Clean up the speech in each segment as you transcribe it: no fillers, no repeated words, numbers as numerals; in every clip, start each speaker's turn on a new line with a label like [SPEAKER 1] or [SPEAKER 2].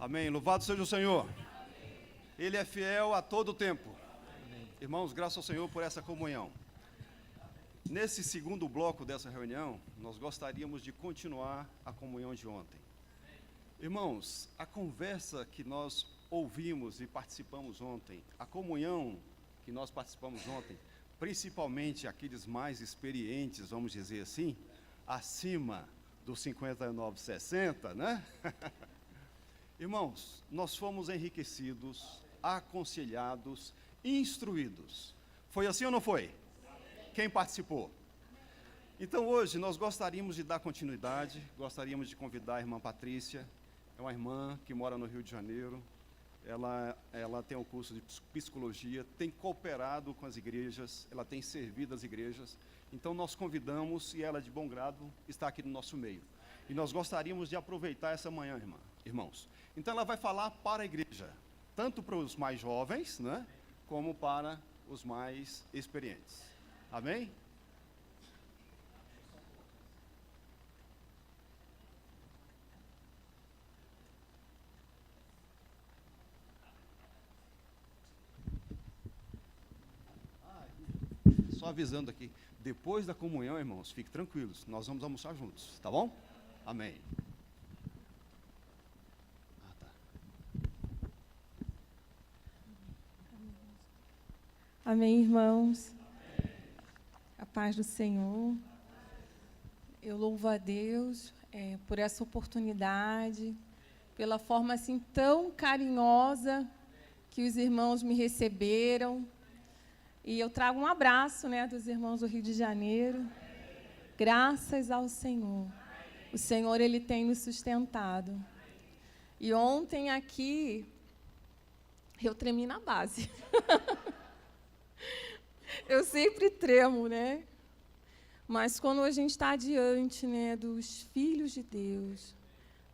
[SPEAKER 1] Amém. Louvado seja o Senhor. Ele é fiel a todo tempo. Irmãos, graças ao Senhor por essa comunhão. Nesse segundo bloco dessa reunião, nós gostaríamos de continuar a comunhão de ontem. Irmãos, a conversa que nós ouvimos e participamos ontem, a comunhão que nós participamos ontem, principalmente aqueles mais experientes, vamos dizer assim, acima dos 59, 60, né? Irmãos, nós fomos enriquecidos, aconselhados, instruídos. Foi assim ou não foi? Quem participou? Então, hoje, nós gostaríamos de dar continuidade, gostaríamos de convidar a irmã Patrícia, é uma irmã que mora no Rio de Janeiro, ela tem um curso de psicologia, tem cooperado com as igrejas, ela tem servido as igrejas, então nós convidamos, e ela de bom grado está aqui no nosso meio. E nós gostaríamos de aproveitar essa manhã, irmãos. Então ela vai falar para a igreja, tanto para os mais jovens, né, como para os mais experientes. Amém? Só avisando aqui, depois da comunhão, irmãos, fiquem tranquilos, nós vamos almoçar juntos, tá bom? Amém.
[SPEAKER 2] Amém, irmãos. A paz do Senhor. Eu louvo a Deus por essa oportunidade, pela forma assim tão carinhosa que os irmãos me receberam. E eu trago um abraço, dos irmãos do Rio de Janeiro. Graças ao Senhor. O Senhor, Ele tem nos sustentado. E ontem aqui, eu tremi na base. Eu sempre tremo, Mas quando a gente está diante, dos filhos de Deus,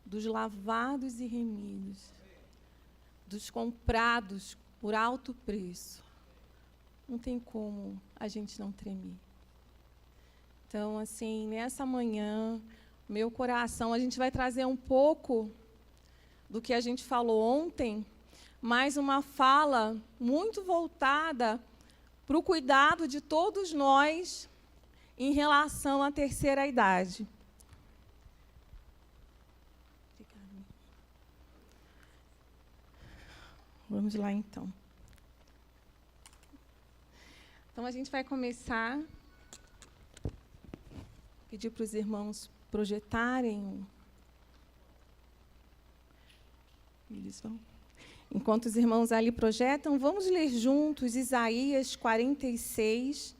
[SPEAKER 2] dos lavados e remidos, dos comprados por alto preço, não tem como a gente não tremer. Então, assim, nessa manhã, meu coração, a gente vai trazer um pouco do que a gente falou ontem, mas uma fala muito voltada para o cuidado de todos nós em relação à terceira idade. Vamos lá, então. Então, a gente vai começar. Pedir para os irmãos projetarem. Eles vão. Enquanto os irmãos ali projetam, vamos ler juntos Isaías 46,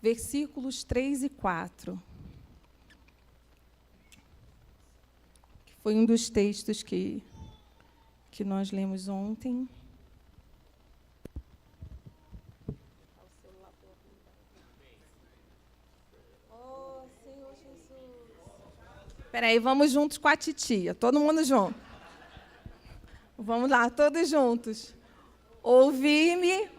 [SPEAKER 2] versículos 3 e 4. Que foi um dos textos que nós lemos ontem. Oh, Senhor Jesus. Espera aí, vamos juntos com a titia, todo mundo junto. Vamos lá, todos juntos. Ouvi-me,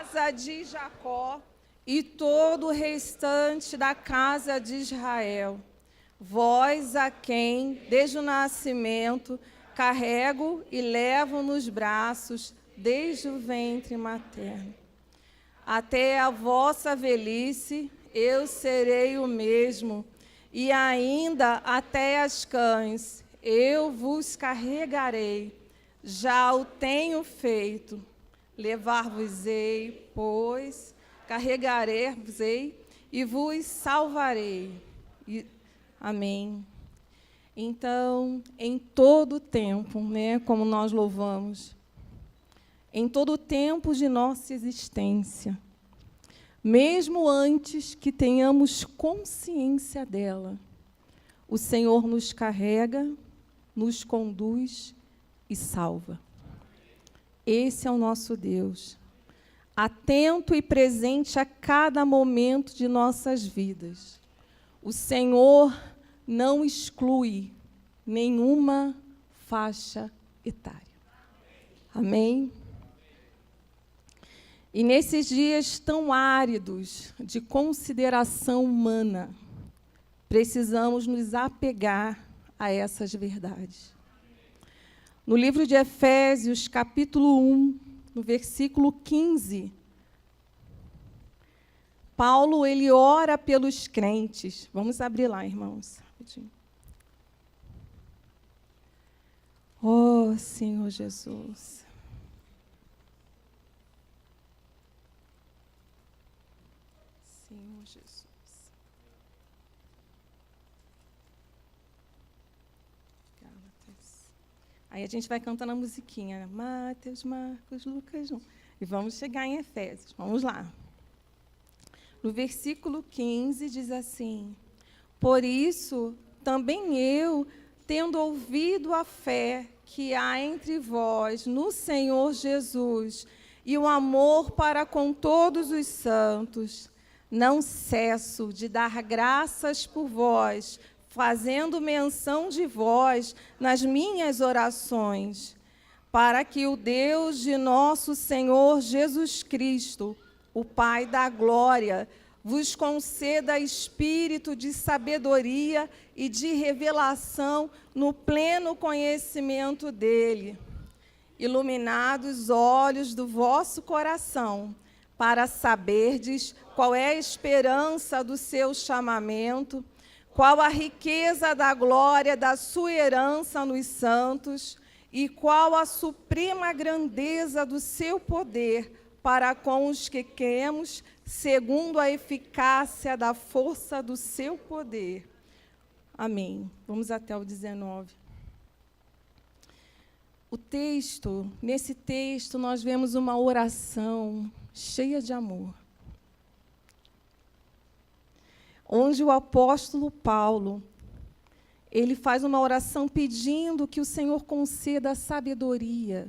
[SPEAKER 2] casa de Jacó, e todo o restante da casa de Israel. Vós a quem, desde o nascimento, carrego e levo nos braços, desde o ventre materno. Até a vossa velhice, eu serei o mesmo, e ainda até as cães, eu vos carregarei. Já o tenho feito, levar-vos-ei, pois carregarei-vos-ei e vos salvarei. Amém. Então, em todo o tempo, como nós louvamos, em todo o tempo de nossa existência, mesmo antes que tenhamos consciência dela, o Senhor nos carrega, nos conduz e salva. Esse é o nosso Deus, atento e presente a cada momento de nossas vidas. O Senhor não exclui nenhuma faixa etária. Amém? E nesses dias tão áridos de consideração humana, precisamos nos apegar a essas verdades. No livro de Efésios, capítulo 1, no versículo 15, Paulo, ele ora pelos crentes. Vamos abrir lá, irmãos. Oh, Senhor Jesus. Senhor Jesus. Aí a gente vai cantando a musiquinha. Mateus, Marcos, Lucas, João. E vamos chegar em Efésios. Vamos lá. No versículo 15 diz assim: por isso, também eu, tendo ouvido a fé que há entre vós no Senhor Jesus e o amor para com todos os santos, não cesso de dar graças por vós, fazendo menção de vós nas minhas orações, para que o Deus de nosso Senhor Jesus Cristo, o Pai da glória, vos conceda espírito de sabedoria e de revelação no pleno conhecimento dele, iluminados os olhos do vosso coração, para saberdes qual é a esperança do seu chamamento, qual a riqueza da glória da sua herança nos santos, e qual a suprema grandeza do seu poder para com os que cremos, segundo a eficácia da força do seu poder. Amém. Vamos até o 19. Nesse texto, nós vemos uma oração cheia de amor, onde o apóstolo Paulo, ele faz uma oração pedindo que o Senhor conceda sabedoria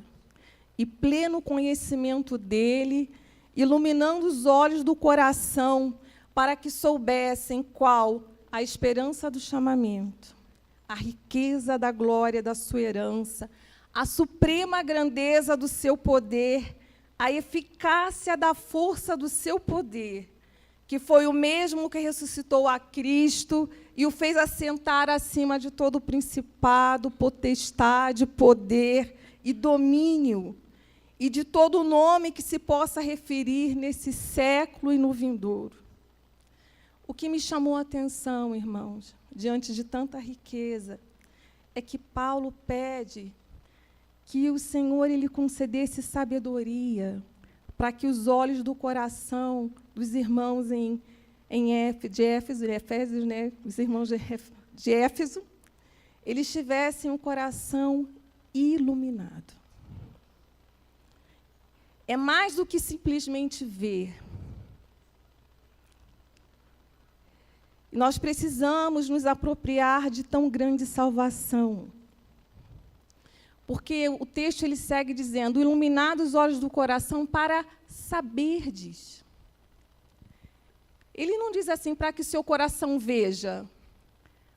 [SPEAKER 2] e pleno conhecimento dele, iluminando os olhos do coração, para que soubessem qual a esperança do chamamento, a riqueza da glória da sua herança, a suprema grandeza do seu poder, a eficácia da força do seu poder, que foi o mesmo que ressuscitou a Cristo e o fez assentar acima de todo principado, potestade, poder e domínio, e de todo nome que se possa referir nesse século e no vindouro. O que me chamou a atenção, irmãos, diante de tanta riqueza, é que Paulo pede que o Senhor ele concedesse sabedoria para que os olhos do coração dos irmãos de Éfeso, né, os irmãos de Éfeso, eles tivessem um coração iluminado. É mais do que simplesmente ver. Nós precisamos nos apropriar de tão grande salvação. Porque o texto ele segue dizendo: iluminados os olhos do coração para saberdes. Ele não diz assim para que o seu coração veja.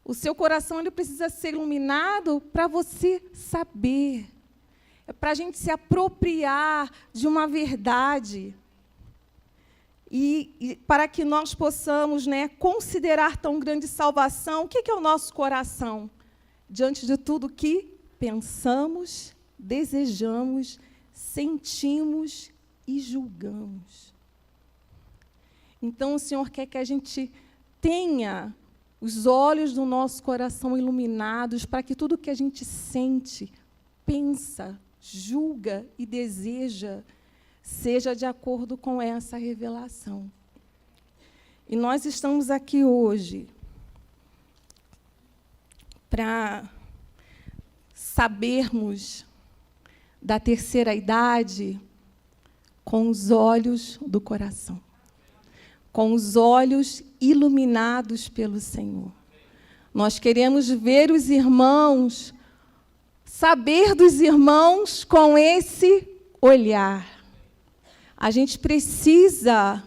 [SPEAKER 2] O seu coração ele precisa ser iluminado para você saber. É para a gente se apropriar de uma verdade. E para que nós possamos, né, considerar tão grande salvação, o que é o nosso coração? Diante de tudo que pensamos, desejamos, sentimos e julgamos. Então, o Senhor quer que a gente tenha os olhos do nosso coração iluminados para que tudo que a gente sente, pensa, julga e deseja seja de acordo com essa revelação. E nós estamos aqui hoje para sabermos da terceira idade com os olhos do coração, com os olhos iluminados pelo Senhor. Nós queremos ver os irmãos, saber dos irmãos com esse olhar. A gente precisa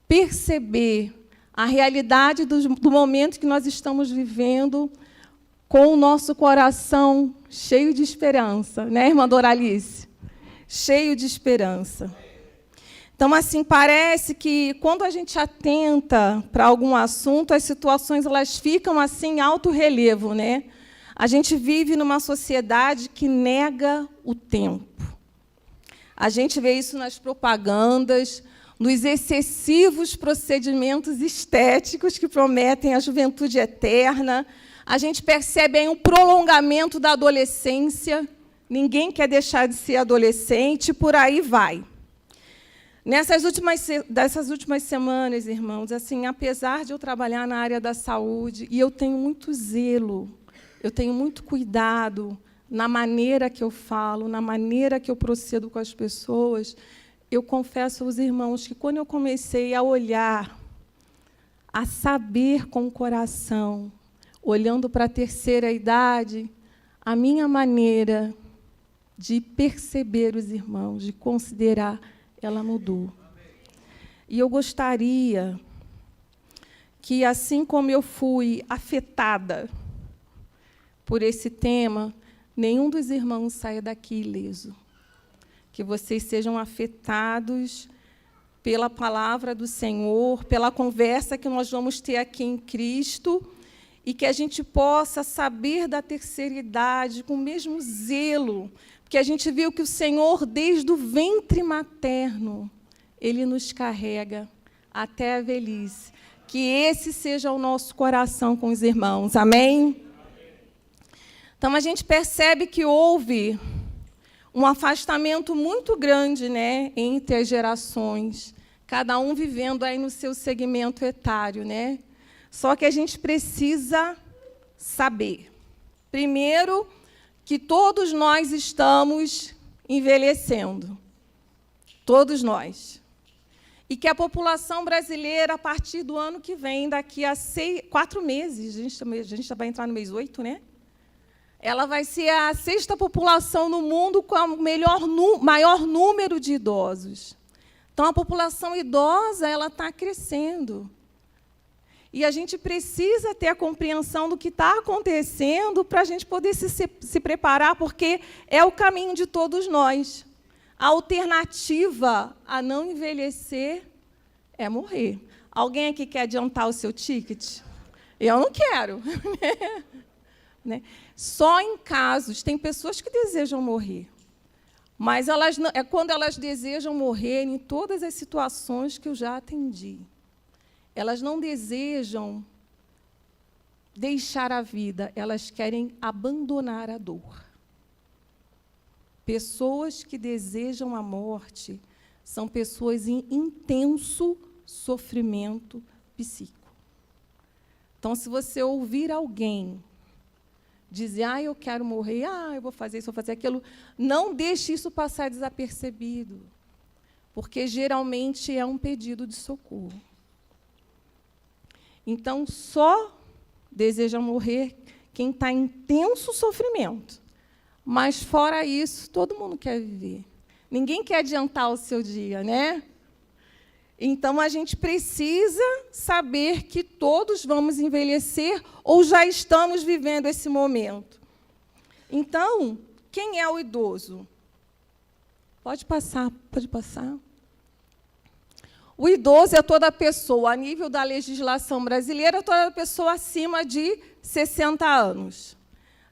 [SPEAKER 2] perceber a realidade do momento que nós estamos vivendo com o nosso coração cheio de esperança, né, irmã Doralice? Cheio de esperança. Então, assim, parece que quando a gente atenta para algum assunto, as situações elas ficam assim em alto relevo, né? A gente vive numa sociedade que nega o tempo. A gente vê isso nas propagandas, nos excessivos procedimentos estéticos que prometem a juventude eterna. A gente percebe aí um prolongamento da adolescência. Ninguém quer deixar de ser adolescente, por aí vai. Dessas últimas semanas, irmãos, assim, apesar de eu trabalhar na área da saúde, e eu tenho muito zelo, eu tenho muito cuidado na maneira que eu falo, na maneira que eu procedo com as pessoas, eu confesso aos irmãos que, quando eu comecei a olhar, a saber com o coração, olhando para a terceira idade, a minha maneira de perceber os irmãos, de considerar, ela mudou. E eu gostaria que, assim como eu fui afetada por esse tema, nenhum dos irmãos saia daqui ileso. Que vocês sejam afetados pela palavra do Senhor, pela conversa que nós vamos ter aqui em Cristo, e que a gente possa saber da terceira idade com o mesmo zelo, porque a gente viu que o Senhor, desde o ventre materno, Ele nos carrega até a velhice. Que esse seja o nosso coração com os irmãos. Amém? Então, a gente percebe que houve um afastamento muito grande, né, entre as gerações, cada um vivendo aí no seu segmento etário, né? Só que a gente precisa saber, primeiro, que todos nós estamos envelhecendo, todos nós, e que a população brasileira, a partir do ano que vem, daqui a 4 meses, a gente vai entrar no mês 8, né? Ela vai ser a 6ª população no mundo com o maior número de idosos. Então, a população idosa está crescendo. E a gente precisa ter a compreensão do que está acontecendo para a gente poder se preparar, porque é o caminho de todos nós. A alternativa a não envelhecer é morrer. Alguém aqui quer adiantar o seu ticket? Eu não quero. Né? Só em casos, tem pessoas que desejam morrer, mas é quando elas desejam morrer em todas as situações que eu já atendi. Elas não desejam deixar a vida, elas querem abandonar a dor. Pessoas que desejam a morte são pessoas em intenso sofrimento psíquico. Então, se você ouvir alguém dizer, eu quero morrer, eu vou fazer isso, vou fazer aquilo, não deixe isso passar desapercebido, porque, geralmente, é um pedido de socorro. Então, só deseja morrer quem está em intenso sofrimento. Mas, fora isso, todo mundo quer viver. Ninguém quer adiantar o seu dia, né? Então, a gente precisa saber que todos vamos envelhecer ou já estamos vivendo esse momento. Então, quem é o idoso? Pode passar, pode passar. O idoso é toda pessoa, a nível da legislação brasileira, toda pessoa acima de 60 anos.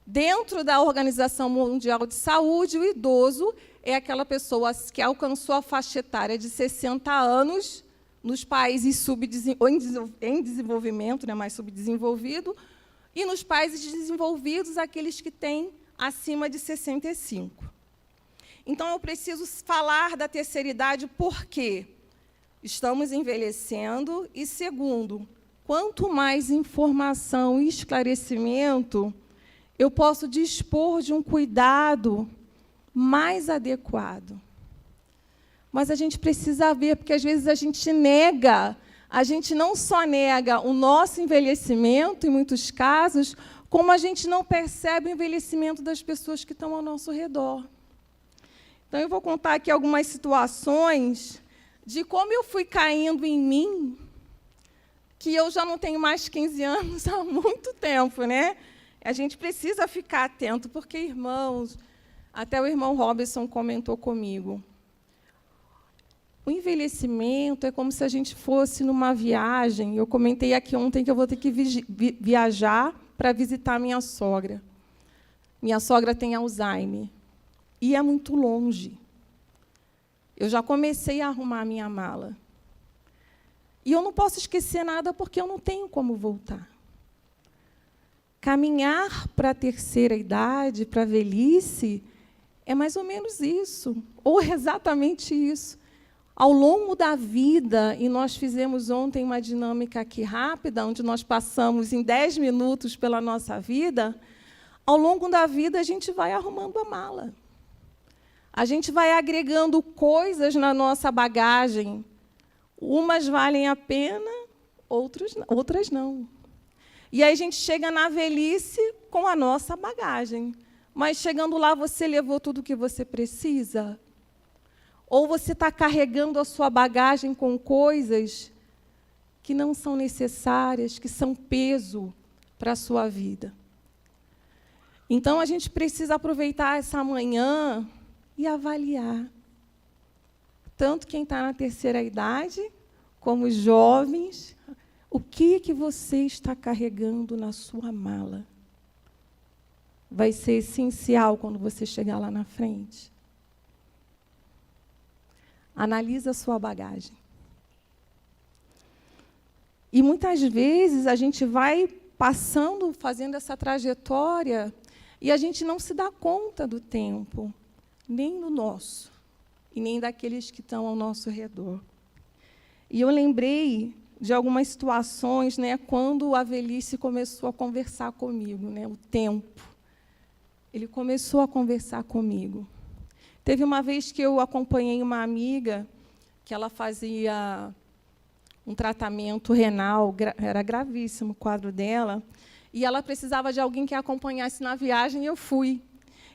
[SPEAKER 2] Dentro da Organização Mundial de Saúde, o idoso é aquela pessoa que alcançou a faixa etária de 60 anos nos países em desenvolvimento, né, mais subdesenvolvido, e nos países desenvolvidos, aqueles que têm acima de 65. Então, eu preciso falar da terceira idade porque estamos envelhecendo e, segundo, quanto mais informação e esclarecimento, eu posso dispor de um cuidado mais adequado. Mas a gente precisa ver, porque, às vezes, a gente não só nega o nosso envelhecimento, em muitos casos, como a gente não percebe o envelhecimento das pessoas que estão ao nosso redor. Então, eu vou contar aqui algumas situações de como eu fui caindo em mim, que eu já não tenho mais 15 anos há muito tempo, né? A gente precisa ficar atento, porque, irmãos, até o irmão Robson comentou comigo, o envelhecimento é como se a gente fosse numa viagem. Eu comentei aqui ontem que eu vou ter que viajar para visitar a minha sogra. Minha sogra tem Alzheimer. E é muito longe. Eu já comecei a arrumar a minha mala. E eu não posso esquecer nada porque eu não tenho como voltar. Caminhar para a terceira idade, para a velhice, é mais ou menos isso, ou exatamente isso. Ao longo da vida, e nós fizemos ontem uma dinâmica aqui rápida, onde nós passamos em 10 minutos pela nossa vida, ao longo da vida a gente vai arrumando a mala. A gente vai agregando coisas na nossa bagagem. Umas valem a pena, outras não. E aí a gente chega na velhice com a nossa bagagem. Mas, chegando lá, você levou tudo o que você precisa? Ou você está carregando a sua bagagem com coisas que não são necessárias, que são peso para a sua vida? Então, a gente precisa aproveitar essa manhã e avaliar. Tanto quem está na terceira idade, como os jovens, o que você está carregando na sua mala? Vai ser essencial quando você chegar lá na frente. Analisa a sua bagagem. E, muitas vezes, a gente vai passando, fazendo essa trajetória, e a gente não se dá conta do tempo, nem do nosso, e nem daqueles que estão ao nosso redor. E eu lembrei de algumas situações, né, quando a velhice começou a conversar comigo, né, o tempo. Ele começou a conversar comigo. Teve uma vez que eu acompanhei uma amiga, que ela fazia um tratamento renal, era gravíssimo o quadro dela, e ela precisava de alguém que a acompanhasse na viagem, e eu fui.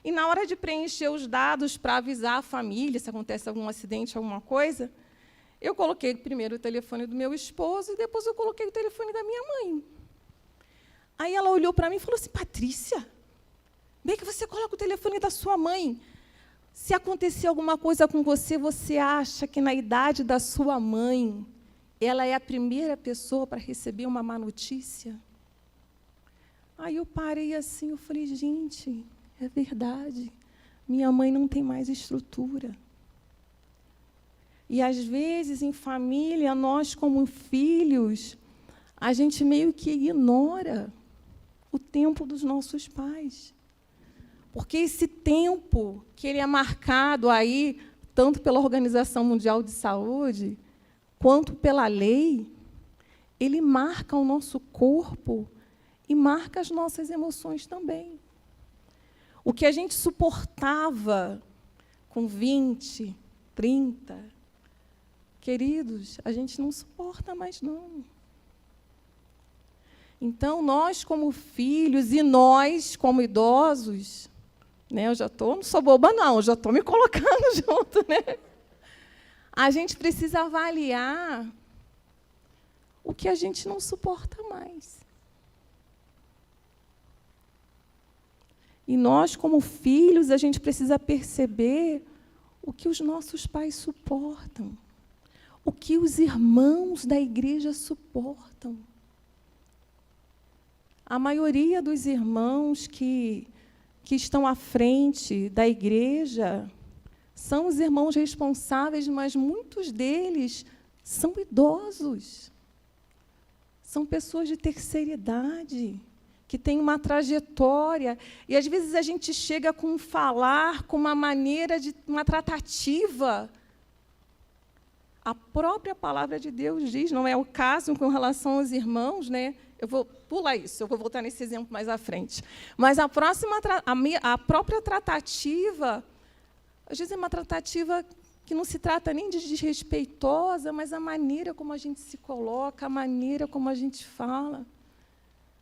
[SPEAKER 2] E, na hora de preencher os dados para avisar a família, se acontece algum acidente, alguma coisa, eu coloquei primeiro o telefone do meu esposo e depois eu coloquei o telefone da minha mãe. Aí ela olhou para mim e falou assim: Patrícia, bem que você coloca o telefone da sua mãe. Se acontecer alguma coisa com você, você acha que, na idade da sua mãe, ela é a primeira pessoa para receber uma má notícia? Aí eu parei assim, eu falei: gente, é verdade. Minha mãe não tem mais estrutura. E, às vezes, em família, nós, como filhos, a gente meio que ignora o tempo dos nossos pais. Porque esse tempo, que ele é marcado aí, tanto pela Organização Mundial de Saúde, quanto pela lei, ele marca o nosso corpo e marca as nossas emoções também. O que a gente suportava com 20, 30, queridos, a gente não suporta mais, não. Então, nós, como filhos, e nós, como idosos, né, eu já não sou boba, não, já estou me colocando junto, né? A gente precisa avaliar o que a gente não suporta mais. E nós, como filhos, a gente precisa perceber o que os nossos pais suportam, o que os irmãos da igreja suportam. A maioria dos irmãos que estão à frente da igreja são os irmãos responsáveis, mas muitos deles são idosos. São pessoas de terceira idade, que têm uma trajetória. E, às vezes, a gente chega com um falar, com uma maneira de uma tratativa. A própria palavra de Deus diz, não é o caso com relação aos irmãos, né? Eu vou pular isso, eu vou voltar nesse exemplo mais à frente. Mas a própria tratativa, às vezes é uma tratativa que não se trata nem de desrespeitosa, mas a maneira como a gente se coloca, a maneira como a gente fala.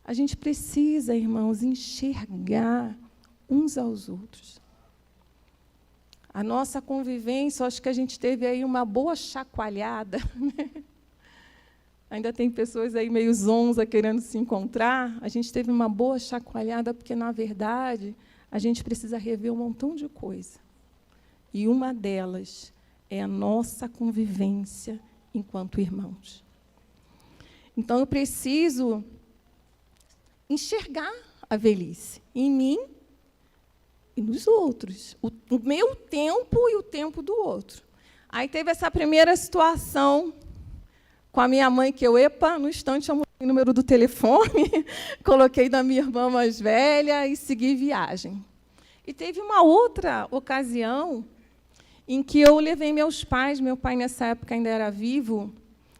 [SPEAKER 2] A gente precisa, irmãos, enxergar uns aos outros. A nossa convivência, acho que a gente teve aí uma boa chacoalhada, né? Ainda tem pessoas aí meio zonza querendo se encontrar. A gente teve uma boa chacoalhada porque, na verdade, a gente precisa rever um montão de coisa. E uma delas é a nossa convivência enquanto irmãos. Então, eu preciso enxergar a velhice em mim e nos outros. O meu tempo e o tempo do outro. Aí teve essa primeira situação com a minha mãe, que no instante eu mudei o número do telefone, coloquei da minha irmã mais velha e segui viagem. E teve uma outra ocasião em que eu levei meus pais, meu pai nessa época ainda era vivo,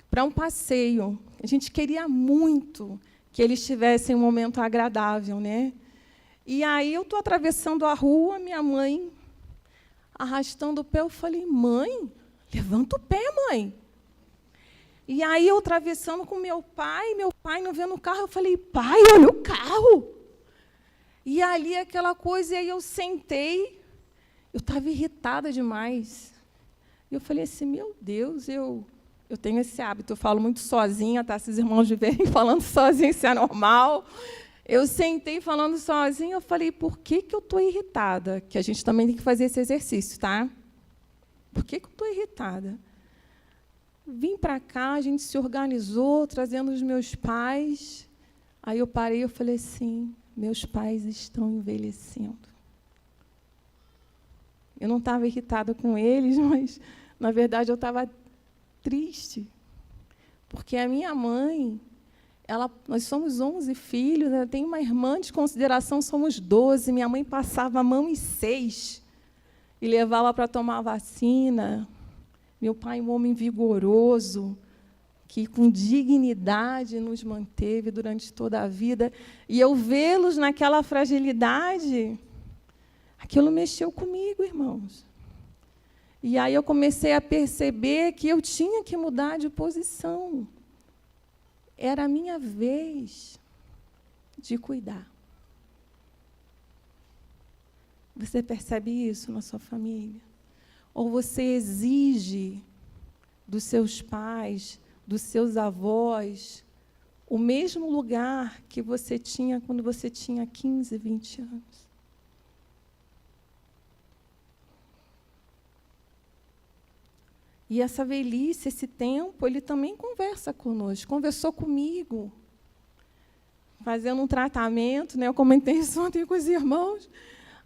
[SPEAKER 2] para um passeio. A gente queria muito que eles tivessem um momento agradável, né? E aí eu estou atravessando a rua, minha mãe arrastando o pé, eu falei, mãe, levanta o pé, mãe. E aí eu atravessando com meu pai não vendo o carro, eu falei, pai, olha o carro. E ali aquela coisa, e aí eu sentei, eu estava irritada demais. E eu falei assim, meu Deus, eu tenho esse hábito, eu falo muito sozinha, tá? Esses irmãos de verem falando sozinha, isso é normal. Eu sentei falando sozinha, eu falei, por que eu estou irritada? Que a gente também tem que fazer esse exercício, tá? Por que eu estou irritada? Vim para cá, a gente se organizou, trazendo os meus pais. Aí eu parei, eu falei assim, meus pais estão envelhecendo. Eu não estava irritada com eles, mas, na verdade, eu estava triste. Porque a minha mãe, nós somos 11 filhos, ela tem uma irmã de consideração, somos 12. Minha mãe passava a mão em 6 e levava para tomar vacina. Meu pai, um homem vigoroso, que com dignidade nos manteve durante toda a vida. E eu vê-los naquela fragilidade, aquilo mexeu comigo, irmãos. E aí eu comecei a perceber que eu tinha que mudar de posição. Era a minha vez de cuidar. Você percebe isso na sua família? Ou você exige dos seus pais, dos seus avós, o mesmo lugar que você tinha quando você tinha 15, 20 anos? E essa velhice, esse tempo, ele também conversa conosco, conversou comigo, fazendo um tratamento, né? Eu comentei isso ontem com os irmãos.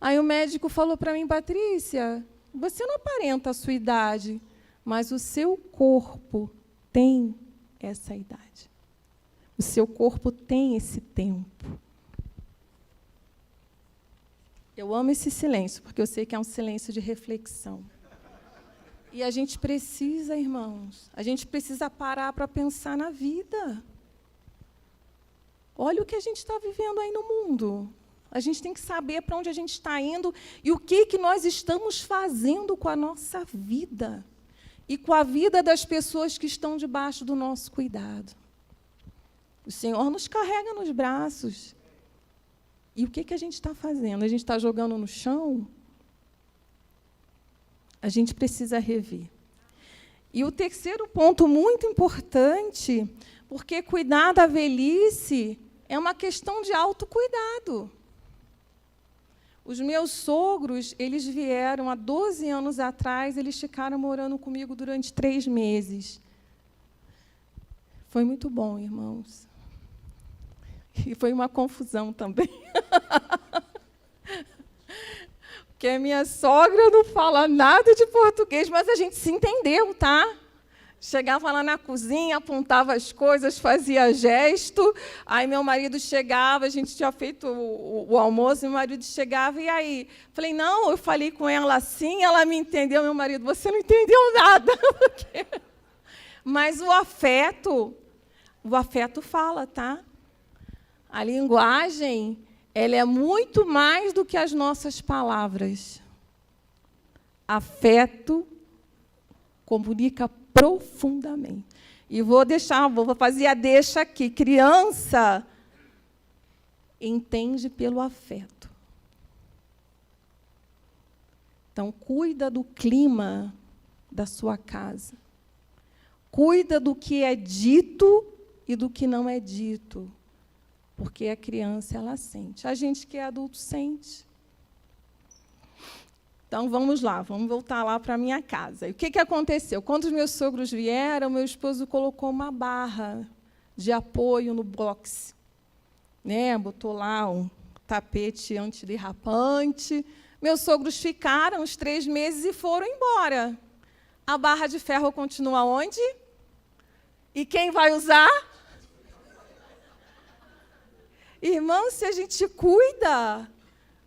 [SPEAKER 2] Aí o médico falou para mim, Patrícia, você não aparenta a sua idade, mas o seu corpo tem essa idade. O seu corpo tem esse tempo. Eu amo esse silêncio, porque eu sei que é um silêncio de reflexão. E a gente precisa, irmãos, a gente precisa parar para pensar na vida. Olha o que a gente está vivendo aí no mundo. A gente tem que saber para onde a gente está indo e o que nós estamos fazendo com a nossa vida e com a vida das pessoas que estão debaixo do nosso cuidado. O Senhor nos carrega nos braços. E o que a gente está fazendo? A gente está jogando no chão? A gente precisa rever. E o terceiro ponto muito importante, porque cuidar da velhice é uma questão de autocuidado. Os meus sogros, eles vieram há 12 anos atrás, eles ficaram morando comigo durante 3 meses. Foi muito bom, irmãos. E foi uma confusão também. Porque a minha sogra não fala nada de português, mas a gente se entendeu, tá? Chegava lá na cozinha, apontava as coisas, fazia gesto. Aí meu marido chegava, a gente tinha feito o almoço, meu marido chegava, e aí? Falei, não, eu falei com ela assim, ela me entendeu. Meu marido, você não entendeu nada. Mas o afeto fala, tá? A linguagem, ela é muito mais do que as nossas palavras. Afeto comunica profundamente. E vou fazer a deixa aqui. Criança entende pelo afeto. Então, cuida do clima da sua casa. Cuida do que é dito e do que não é dito. Porque a criança, ela sente. A gente que é adulto sente. Então, vamos lá, vamos voltar lá para a minha casa. E o que aconteceu? Quando os meus sogros vieram, meu esposo colocou uma barra de apoio no box. Né? Botou lá um tapete antiderrapante Meus sogros ficaram os 3 meses e foram embora. A barra de ferro continua onde? E quem vai usar? Irmãos, se a gente cuida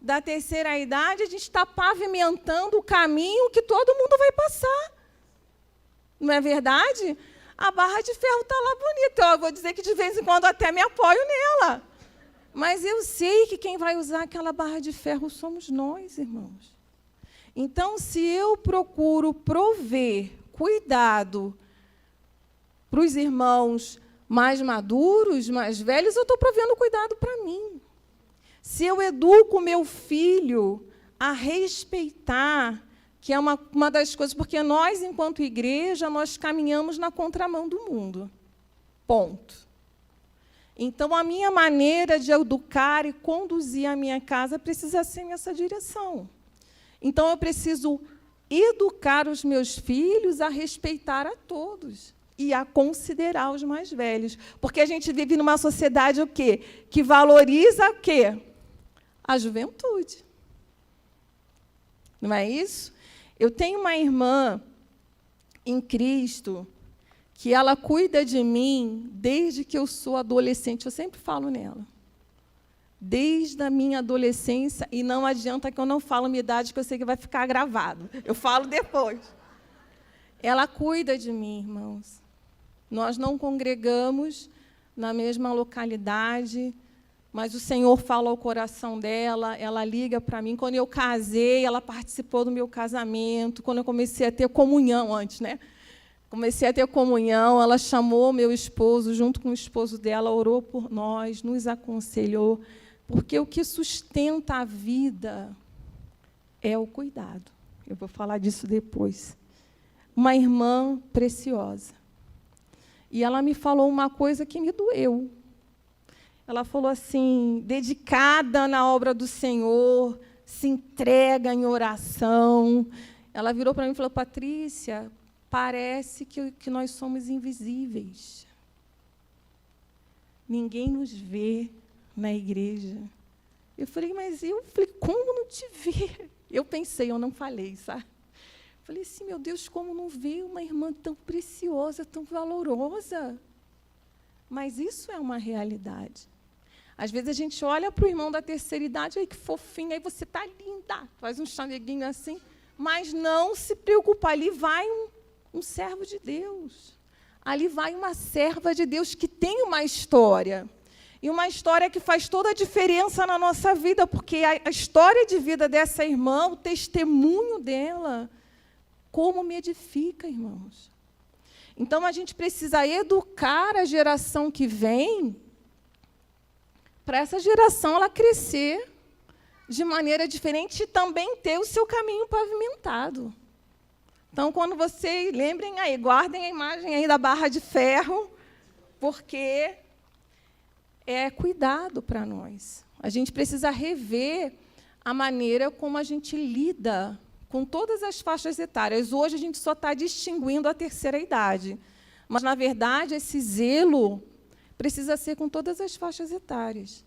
[SPEAKER 2] da terceira idade, a gente está pavimentando o caminho que todo mundo vai passar. Não é verdade? A barra de ferro está lá bonita. Eu vou dizer que de vez em quando até me apoio nela. Mas eu sei que quem vai usar aquela barra de ferro somos nós, irmãos. Então, se eu procuro prover cuidado para os irmãos mais maduros, mais velhos, eu estou provendo cuidado para mim. Se eu educo o meu filho a respeitar, que é uma das coisas, porque nós, enquanto igreja, nós caminhamos na contramão do mundo. Ponto. Então, a minha maneira de educar e conduzir a minha casa precisa ser nessa direção. Então, eu preciso educar os meus filhos a respeitar a todos e a considerar os mais velhos. Porque a gente vive numa sociedade o quê? Que valoriza o quê? A juventude. Não é isso? Eu tenho uma irmã em Cristo que ela cuida de mim desde que eu sou adolescente. Eu sempre falo nela. Desde a minha adolescência, e não adianta que eu não falo minha idade, que eu sei que vai ficar gravado. Eu falo depois. Ela cuida de mim, irmãos. Nós não congregamos na mesma localidade, mas o Senhor fala ao coração dela, ela liga para mim. Quando eu casei, ela participou do meu casamento. Quando eu comecei a ter comunhão antes, né? Comecei a ter comunhão, ela chamou meu esposo, junto com o esposo dela, orou por nós, nos aconselhou, porque o que sustenta a vida é o cuidado. Eu vou falar disso depois. Uma irmã preciosa. E ela me falou uma coisa que me doeu. Ela falou assim, dedicada na obra do Senhor, se entrega em oração. Ela virou para mim e falou, Patrícia, parece que nós somos invisíveis. Ninguém nos vê na igreja. Eu falei, como não te ver? Eu pensei, eu não falei, sabe? Falei assim, meu Deus, como não ver uma irmã tão preciosa, tão valorosa? Mas isso é uma realidade. Às vezes a gente olha para o irmão da terceira idade, aí que fofinho, aí você está linda, faz um chameguinho assim, mas não se preocupa, ali vai um servo de Deus. Ali vai uma serva de Deus que tem uma história. E uma história que faz toda a diferença na nossa vida, porque a história de vida dessa irmã, o testemunho dela, como me edifica, irmãos. Então, a gente precisa educar a geração que vem para essa geração ela crescer de maneira diferente e também ter o seu caminho pavimentado. Então, quando vocês lembrem aí, guardem a imagem aí da barra de ferro, porque é cuidado para nós. A gente precisa rever a maneira como a gente lida com todas as faixas etárias. Hoje, a gente só está distinguindo a terceira idade. Mas, na verdade, esse zelo precisa ser com todas as faixas etárias.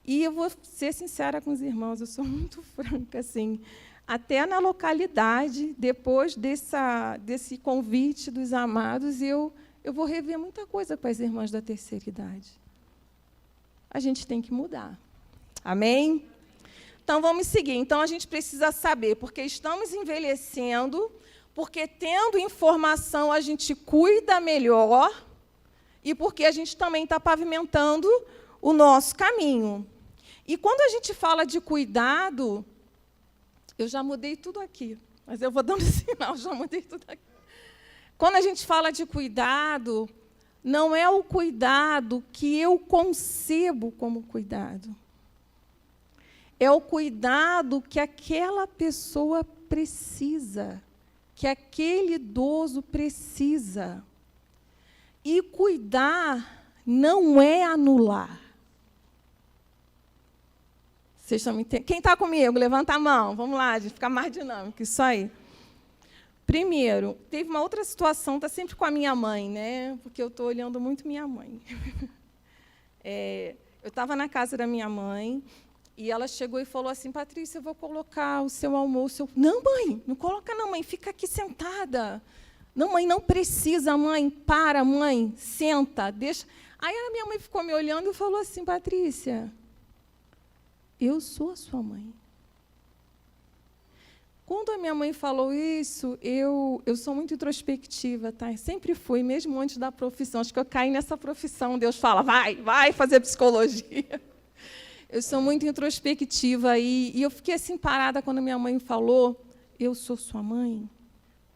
[SPEAKER 2] E eu vou ser sincera com os irmãos, eu sou muito franca, assim. Até na localidade, depois desse convite dos amados, eu vou rever muita coisa com as irmãs da terceira idade. A gente tem que mudar. Amém? Então, vamos seguir. Então, a gente precisa saber, porque estamos envelhecendo, porque, tendo informação, a gente cuida melhor, e porque a gente também está pavimentando o nosso caminho. E, quando a gente fala de cuidado, eu já mudei tudo aqui, mas eu vou dando sinal, já mudei tudo aqui. Quando a gente fala de cuidado, não é o cuidado que eu concebo como cuidado. É o cuidado que aquela pessoa precisa, que aquele idoso precisa. E cuidar não é anular. Vocês estão me entendendo? Quem está comigo? Levanta a mão. Vamos lá, de ficar mais dinâmico. Isso aí. Primeiro, teve uma outra situação, está sempre com a minha mãe, né? Porque eu estou olhando muito minha mãe. Eu estava na casa da minha mãe E ela chegou e falou assim, Patrícia, eu vou colocar o seu almoço. Não, mãe, não coloca não, mãe, fica aqui sentada. Não, mãe, não precisa, mãe, para, mãe, senta, deixa. Aí a minha mãe ficou me olhando e falou assim, Patrícia, eu sou a sua mãe. Quando a minha mãe falou isso, eu sou muito introspectiva, tá? Sempre fui, mesmo antes da profissão. Acho que eu caí nessa profissão. Deus fala, vai fazer psicologia. Eu sou muito introspectiva e eu fiquei assim parada quando minha mãe falou, eu sou sua mãe.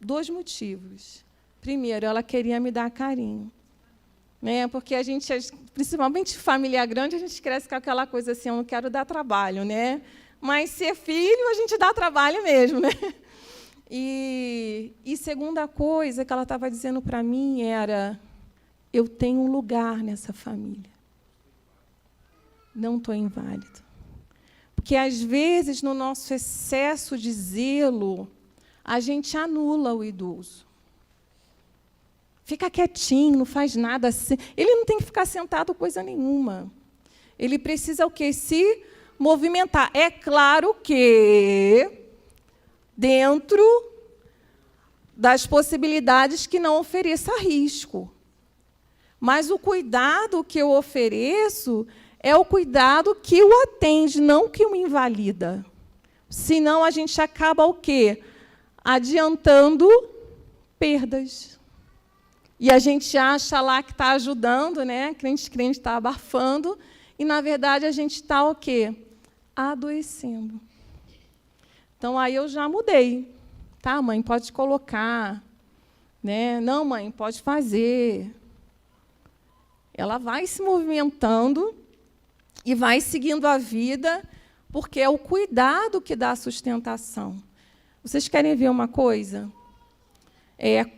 [SPEAKER 2] 2 motivos. Primeiro, ela queria me dar carinho. Né? Porque a gente, principalmente família grande, a gente cresce com aquela coisa assim, eu não quero dar trabalho, né? Mas ser filho, a gente dá trabalho mesmo, né? E segunda coisa que ela estava dizendo para mim era, eu tenho um lugar nessa família. Não estou inválido. Porque, às vezes, no nosso excesso de zelo, a gente anula o idoso. Fica quietinho, não faz nada assim. Ele não tem que ficar sentado coisa nenhuma. Ele precisa o quê? Se movimentar. É claro que, dentro das possibilidades que não ofereça risco. Mas o cuidado que eu ofereço é o cuidado que o atende, não que o invalida. Senão, a gente acaba o quê? Adiantando perdas. E a gente acha lá que está ajudando, né? Crente está abafando, e, na verdade, a gente está o quê? Adoecendo. Então, aí eu já mudei. Tá, mãe, pode colocar. Né? Não, mãe, pode fazer. Ela vai se movimentando e vai seguindo a vida, porque é o cuidado que dá a sustentação. Vocês querem ver uma coisa?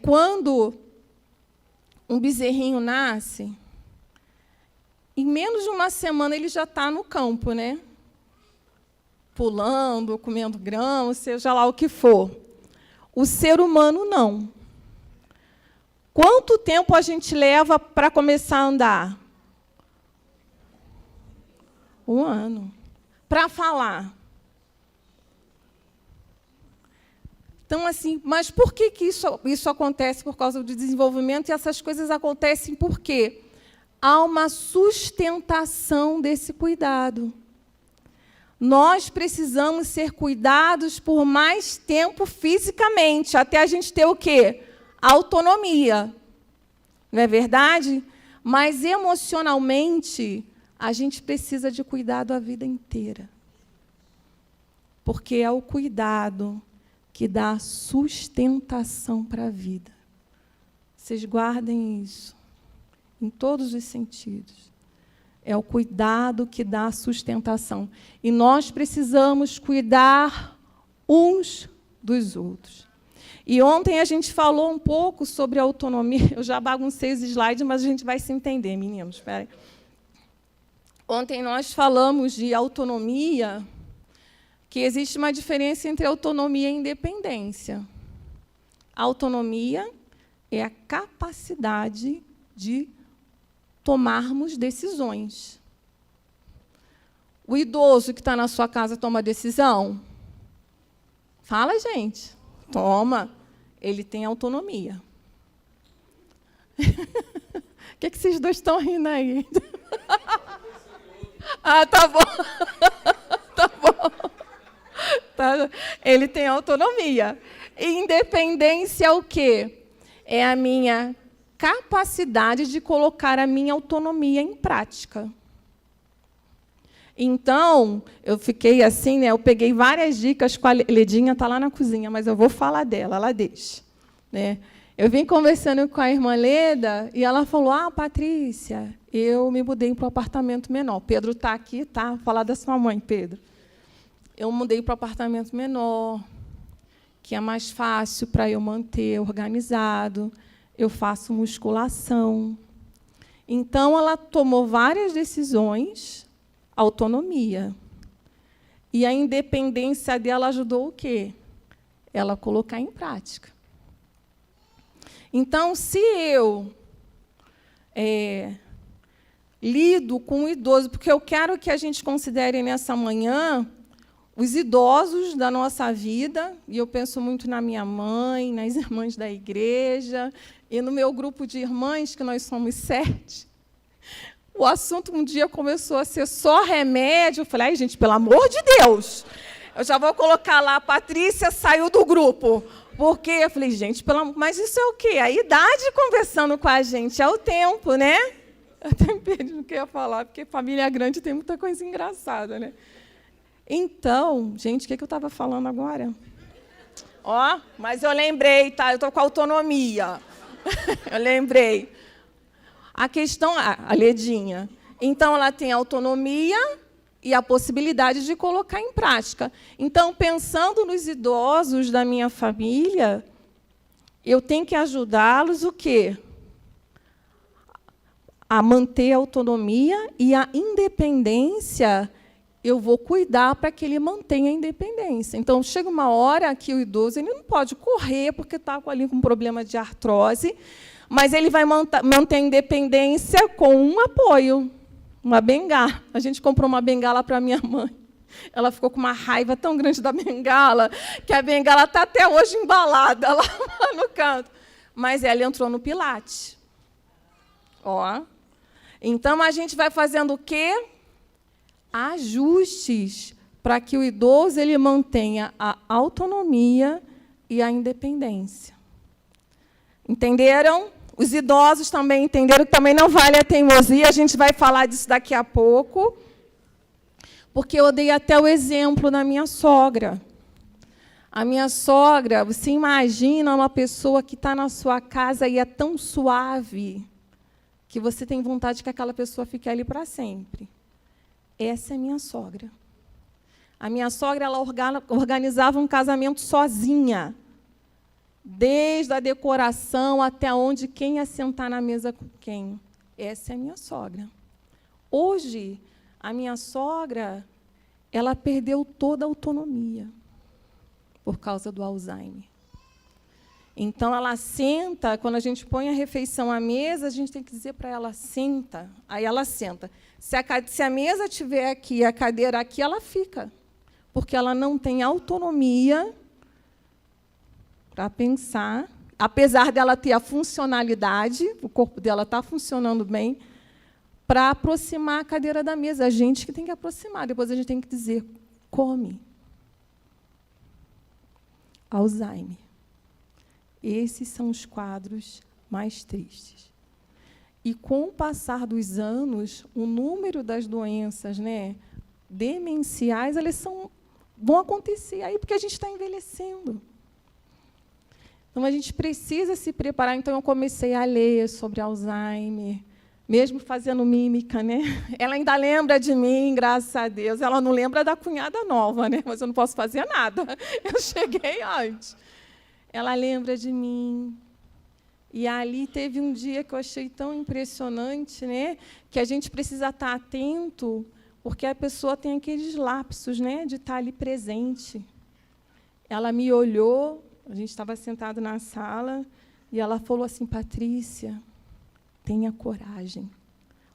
[SPEAKER 2] Quando um bezerrinho nasce, em menos de uma semana ele já está no campo, né? Pulando, comendo grão, seja lá o que for. O ser humano, não. Quanto tempo a gente leva para começar a andar? 1 ano. Para falar. Então, assim, mas por que isso acontece? Por causa do desenvolvimento, e essas coisas acontecem por quê? Há uma sustentação desse cuidado. Nós precisamos ser cuidados por mais tempo fisicamente, até a gente ter o quê? Autonomia. Não é verdade? Mas, emocionalmente, a gente precisa de cuidado a vida inteira. Porque é o cuidado que dá sustentação para a vida. Vocês guardem isso, em todos os sentidos. É o cuidado que dá sustentação. E nós precisamos cuidar uns dos outros. E ontem a gente falou um pouco sobre autonomia. Eu já baguncei os slides, mas a gente vai se entender, meninos. Espera aí. Ontem nós falamos de autonomia, que existe uma diferença entre autonomia e independência. A autonomia é a capacidade de tomarmos decisões. O idoso que está na sua casa toma decisão? Fala, gente. Toma. Ele tem autonomia. O que vocês dois estão rindo aí? Ah, tá bom. Tá bom. Tá. Ele tem autonomia. Independência é o quê? É a minha capacidade de colocar a minha autonomia em prática. Então, eu fiquei assim, né? Eu peguei várias dicas com a Ledinha, está lá na cozinha, mas eu vou falar dela, ela deixa. Né? Eu vim conversando com a irmã Leda e ela falou, Patrícia, eu me mudei para um apartamento menor. Pedro está aqui, tá? Vou falar da sua mãe, Pedro. Eu mudei para um apartamento menor, que é mais fácil para eu manter organizado. Eu faço musculação. Então, ela tomou várias decisões, autonomia. E a independência dela ajudou o quê? Ela colocar em prática. Então, se eu lido com o idoso, porque eu quero que a gente considere nessa manhã os idosos da nossa vida, e eu penso muito na minha mãe, nas irmãs da igreja, e no meu grupo de irmãs, que nós somos 7. O assunto um dia começou a ser só remédio. Eu falei, ai, gente, pelo amor de Deus, eu já vou colocar lá, a Patrícia saiu do grupo. Porque eu falei, gente, mas isso é o quê? A idade conversando com a gente, é o tempo, né? Eu até me perdi no que eu ia falar, porque família grande tem muita coisa engraçada, né? Então, gente, o que eu estava falando agora? Ó, mas eu lembrei, tá? Eu estou com autonomia. Eu lembrei. A questão, a Ledinha. Então, ela tem autonomia e a possibilidade de colocar em prática. Então, pensando nos idosos da minha família, eu tenho que ajudá-los o quê? A manter a autonomia e a independência. Eu vou cuidar para que ele mantenha a independência. Então, chega uma hora que o idoso ele não pode correr porque está ali com um problema de artrose, mas ele vai manter a independência com um apoio, uma bengala. A gente comprou uma bengala para minha mãe. Ela ficou com uma raiva tão grande da bengala, que a bengala está até hoje embalada lá no canto. Mas ela entrou no Pilates. Ó. Então, a gente vai fazendo o quê? Ajustes para que o idoso ele mantenha a autonomia e a independência. Entenderam? Os idosos também entenderam que também não vale a teimosia, a gente vai falar disso daqui a pouco, porque eu dei até o exemplo da minha sogra. A minha sogra, você imagina uma pessoa que está na sua casa e é tão suave que você tem vontade que aquela pessoa fique ali para sempre. Essa é minha sogra. A minha sogra ela organizava um casamento sozinha, desde a decoração até onde quem ia sentar na mesa com quem. Essa é a minha sogra. Hoje, a minha sogra ela perdeu toda a autonomia por causa do Alzheimer. Então, ela senta, quando a gente põe a refeição à mesa, a gente tem que dizer para ela, senta. Aí ela senta. Se a mesa estiver aqui e a cadeira aqui, ela fica. Porque ela não tem autonomia para pensar, apesar dela ter a funcionalidade, o corpo dela está funcionando bem, para aproximar a cadeira da mesa. A gente que tem que aproximar. Depois a gente tem que dizer, come. Alzheimer. Esses são os quadros mais tristes. E, com o passar dos anos, o número das doenças, né, demenciais elas vão acontecer aí, porque a gente está envelhecendo. Então, a gente precisa se preparar. Então, eu comecei a ler sobre Alzheimer, mesmo fazendo mímica, né? Ela ainda lembra de mim, graças a Deus. Ela não lembra da cunhada nova, né? Mas eu não posso fazer nada. Eu cheguei antes. Ela lembra de mim. E ali teve um dia que eu achei tão impressionante, né? Que a gente precisa estar atento, porque a pessoa tem aqueles lapsos, né? De estar ali presente. Ela me olhou, a gente estava sentado na sala, e ela falou assim, Patrícia, tenha coragem.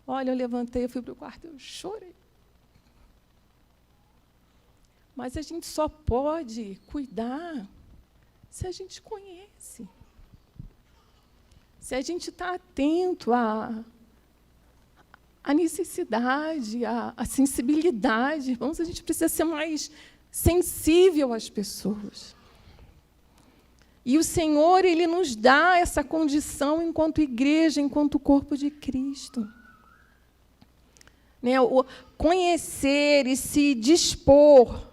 [SPEAKER 2] Olha, eu levantei, eu fui para o quarto, eu chorei. Mas a gente só pode cuidar se a gente conhece. Se a gente está atento à necessidade, à sensibilidade, irmãos, a gente precisa ser mais sensível às pessoas. E o Senhor, Ele nos dá essa condição enquanto igreja, enquanto corpo de Cristo. Né? O conhecer e se dispor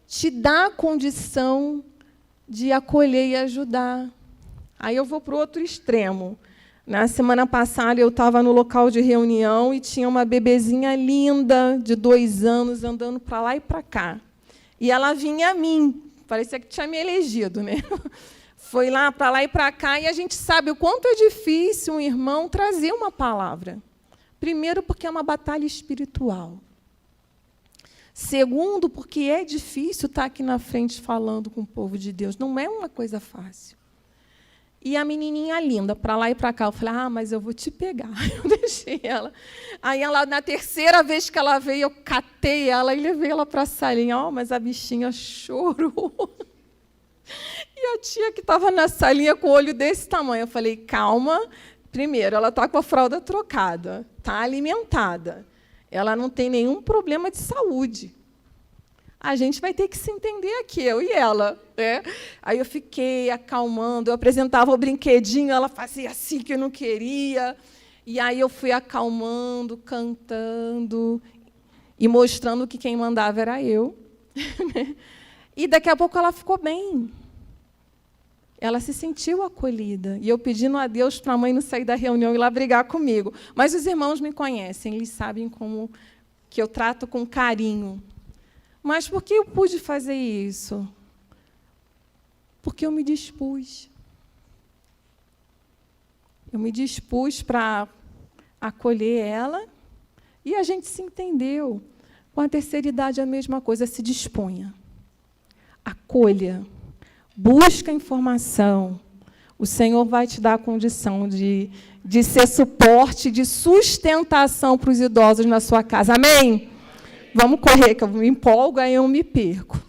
[SPEAKER 2] te dá a condição de acolher e ajudar. Aí eu vou para o outro extremo. Na semana passada, eu estava no local de reunião e tinha uma bebezinha linda, de 2 anos, andando para lá e para cá. E ela vinha a mim, parecia que tinha me elegido, né? Foi lá, para lá e para cá, e a gente sabe o quanto é difícil um irmão trazer uma palavra. Primeiro, porque é uma batalha espiritual. Segundo, porque é difícil estar aqui na frente falando com o povo de Deus. Não é uma coisa fácil. E a menininha linda, para lá e para cá. Eu falei, mas eu vou te pegar. Eu deixei ela. Aí, ela, na terceira vez que ela veio, eu catei ela e levei ela para a salinha. Mas a bichinha chorou. E a tia que estava na salinha com o olho desse tamanho. Eu falei, calma. Primeiro, ela está com a fralda trocada, está alimentada. Ela não tem nenhum problema de saúde. A gente vai ter que se entender aqui, eu e ela. Né? Aí eu fiquei acalmando, eu apresentava o brinquedinho, ela fazia assim que eu não queria. E aí eu fui acalmando, cantando e mostrando que quem mandava era eu. E daqui a pouco ela ficou bem. Ela se sentiu acolhida. E eu pedindo a Deus para a mãe não sair da reunião e ir lá brigar comigo. Mas os irmãos me conhecem, eles sabem como que eu trato com carinho. Mas por que eu pude fazer isso? Porque eu me dispus. Eu me dispus para acolher ela e a gente se entendeu. Com a terceira idade, a mesma coisa, se disponha. Acolha. Busca informação. O Senhor vai te dar a condição de ser suporte, de sustentação para os idosos na sua casa. Amém? Vamos correr, que eu me empolgo, aí eu me perco.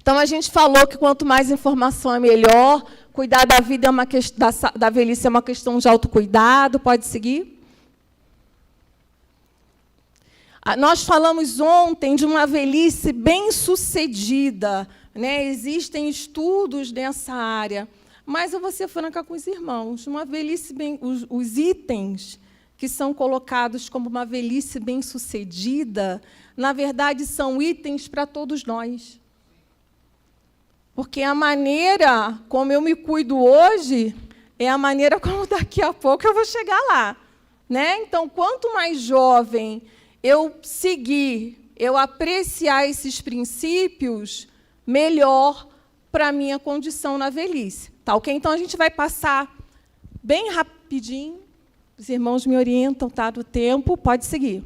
[SPEAKER 2] Então, a gente falou que quanto mais informação é melhor. Cuidar da vida da velhice é uma questão de autocuidado. Pode seguir? Nós falamos ontem de uma velhice bem-sucedida. Né? Existem estudos nessa área. Mas eu vou ser franca com os irmãos. Uma velhice os itens que são colocados como uma velhice bem-sucedida, na verdade, são itens para todos nós. Porque a maneira como eu me cuido hoje é a maneira como daqui a pouco eu vou chegar lá. Né? Então, quanto mais jovem eu seguir, eu apreciar esses princípios, melhor para a minha condição na velhice. Tá, ok? Então, a gente vai passar bem rapidinho. Os irmãos me orientam, tá, do tempo. Pode seguir.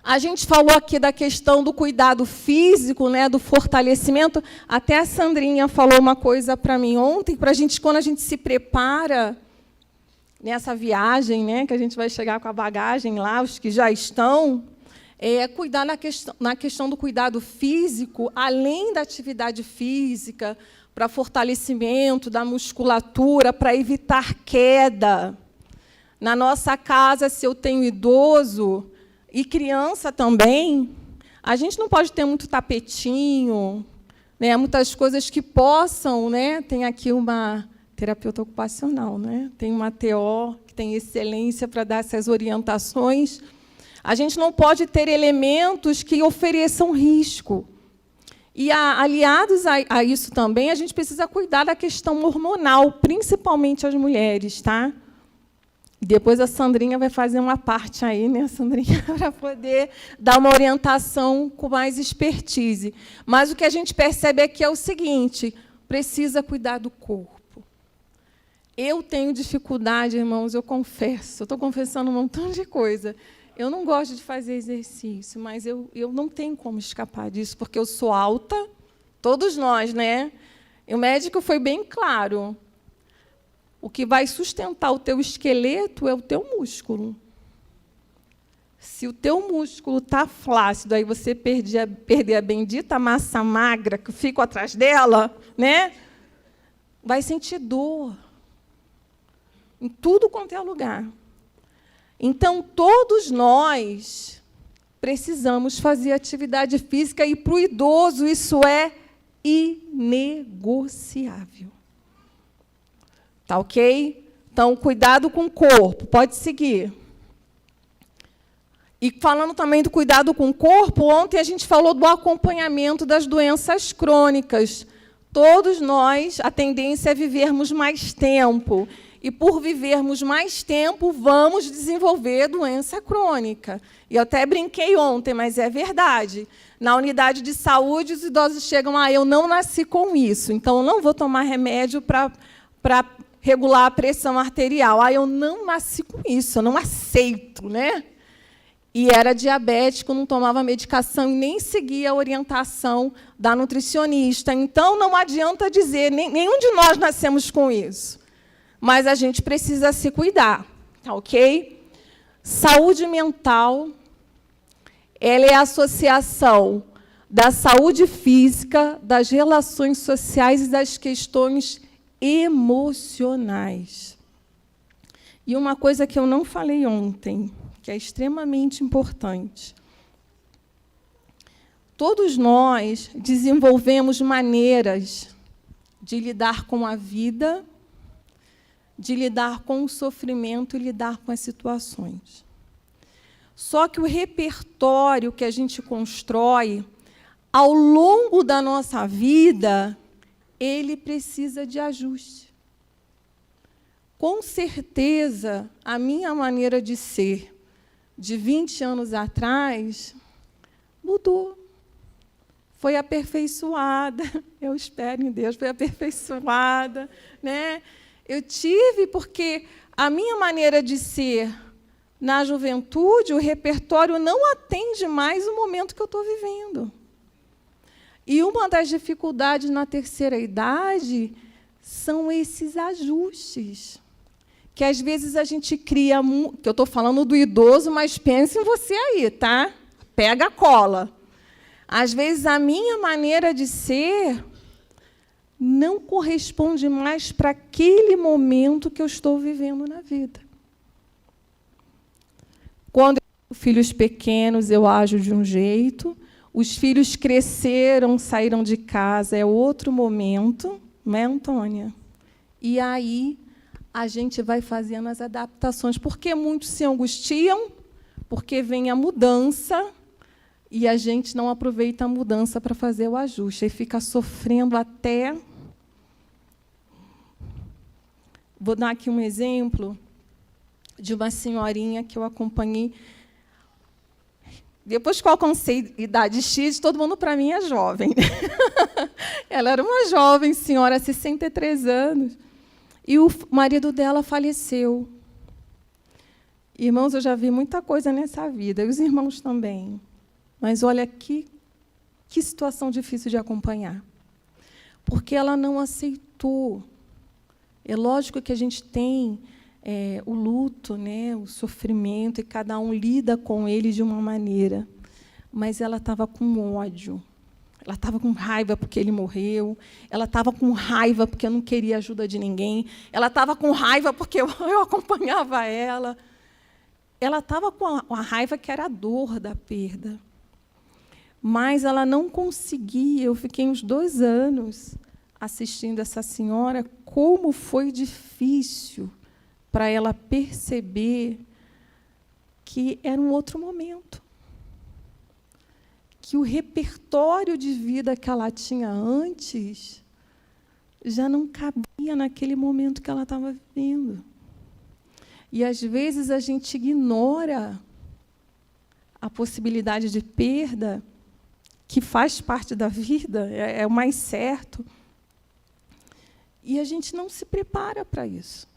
[SPEAKER 2] A gente falou aqui da questão do cuidado físico, né, do fortalecimento. Até a Sandrinha falou uma coisa para mim ontem, para a gente, quando a gente se prepara nessa viagem, né, que a gente vai chegar com a bagagem lá, os que já estão, cuidar na questão do cuidado físico, além da atividade física, para fortalecimento da musculatura, para evitar queda. Na nossa casa, se eu tenho idoso e criança também, a gente não pode ter muito tapetinho, né, muitas coisas que possam, né, tem aqui uma terapeuta ocupacional, né, tem uma TO que tem excelência para dar essas orientações. A gente não pode ter elementos que ofereçam risco. E, aliados a isso também, a gente precisa cuidar da questão hormonal, principalmente as mulheres. Tá? Depois a Sandrinha vai fazer uma parte aí, né, Sandrinha, para poder dar uma orientação com mais expertise. Mas o que a gente percebe aqui é o seguinte, precisa cuidar do corpo. Eu tenho dificuldade, irmãos, eu confesso, eu estou confessando um montão de coisa. Eu não gosto de fazer exercício, mas eu não tenho como escapar disso, porque eu sou alta, todos nós, né? E o médico foi bem claro. O que vai sustentar o teu esqueleto é o teu músculo. Se o teu músculo está flácido, aí você perder a bendita massa magra que fica atrás dela, né? Vai sentir dor em tudo quanto é lugar. Então, todos nós precisamos fazer atividade física e, para o idoso, isso é inegociável. Tá ok? Então, cuidado com o corpo. Pode seguir. E, falando também do cuidado com o corpo, ontem a gente falou do acompanhamento das doenças crônicas. Todos nós, a tendência é vivermos mais tempo. E, por vivermos mais tempo, vamos desenvolver doença crônica. E eu até brinquei ontem, mas é verdade. Na unidade de saúde, os idosos chegam, eu não nasci com isso, então eu não vou tomar remédio para regular a pressão arterial. Eu não nasci com isso, eu não aceito. Né? e era diabético, não tomava medicação e nem seguia a orientação da nutricionista. Então, não adianta dizer, nenhum de nós nascemos com isso. Mas a gente precisa se cuidar, tá ok? Saúde mental, ela é a associação da saúde física, das relações sociais e das questões emocionais. E uma coisa que eu não falei ontem, que é extremamente importante. Todos nós desenvolvemos maneiras de lidar com a vida, de lidar com o sofrimento e lidar com as situações. Só que o repertório que a gente constrói ao longo da nossa vida, ele precisa de ajuste. Com certeza, a minha maneira de ser de 20 anos atrás mudou. Foi aperfeiçoada, eu espero em Deus, foi aperfeiçoada, né? Eu tive, porque a minha maneira de ser na juventude, o repertório não atende mais o momento que eu estou vivendo. E uma das dificuldades na terceira idade são esses ajustes, que às vezes a gente cria, que eu estou falando do idoso, mas pense em você aí, tá? Pega a cola. Às vezes a minha maneira de ser não corresponde mais para aquele momento que eu estou vivendo na vida. Quando eu tenho filhos pequenos, eu ajo de um jeito, os filhos cresceram, saíram de casa, é outro momento, não é, Antônia? E aí a gente vai fazendo as adaptações, porque muitos se angustiam, porque vem a mudança, e a gente não aproveita a mudança para fazer o ajuste, e fica sofrendo até... Vou dar aqui um exemplo de uma senhorinha que eu acompanhei. Depois que eu alcancei idade X, todo mundo, para mim, é jovem. Ela era uma jovem senhora, 63 anos, e o marido dela faleceu. Irmãos, eu já vi muita coisa nessa vida, e os irmãos também. Mas olha que situação difícil de acompanhar. Porque ela não aceitou. É lógico que a gente tem o luto, né, o sofrimento, e cada um lida com ele de uma maneira. Mas ela estava com ódio. Ela estava com raiva porque ele morreu. Ela estava com raiva porque eu não queria ajuda de ninguém. Ela estava com raiva porque eu acompanhava ela. Ela estava com a raiva que era a dor da perda. Mas ela não conseguia. Eu fiquei uns 2 anos assistindo essa senhora, como foi difícil para ela perceber que era um outro momento. Que o repertório de vida que ela tinha antes já não cabia naquele momento que ela estava vivendo. E, às vezes, a gente ignora a possibilidade de perda, que faz parte da vida, é o mais certo, e a gente não se prepara para isso.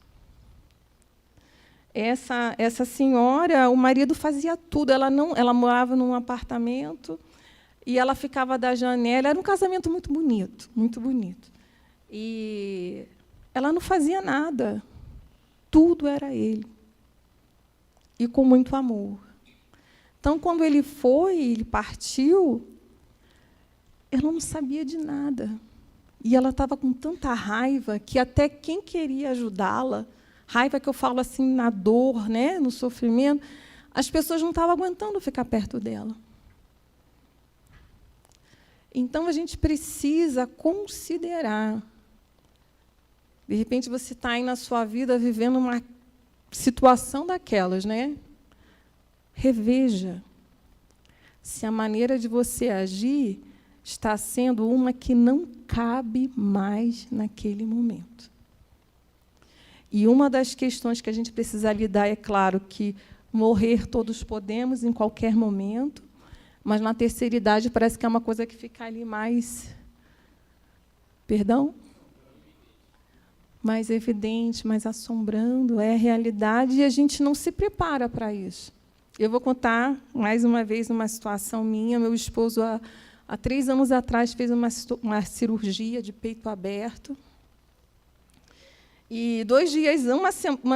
[SPEAKER 2] Essa senhora, o marido fazia tudo. Ela morava num apartamento e ela ficava da janela. Era um casamento muito bonito, muito bonito. E ela não fazia nada. Tudo era ele. E com muito amor. Então, quando ele partiu, ela não sabia de nada. E ela estava com tanta raiva que até quem queria ajudá-la, raiva que eu falo assim na dor, né, no sofrimento, as pessoas não estavam aguentando ficar perto dela. Então, a gente precisa considerar. De repente, você está aí na sua vida vivendo uma situação daquelas, né? Reveja se a maneira de você agir está sendo uma que não cabe mais naquele momento. E uma das questões que a gente precisa lidar, é claro que morrer todos podemos em qualquer momento, mas na terceira idade parece que é uma coisa que fica ali mais... Perdão? Mais evidente, mais assombrando, é a realidade, e a gente não se prepara para isso. Eu vou contar, mais uma vez, uma situação minha. Meu esposo, há 3 anos atrás, fez uma cirurgia de peito aberto. E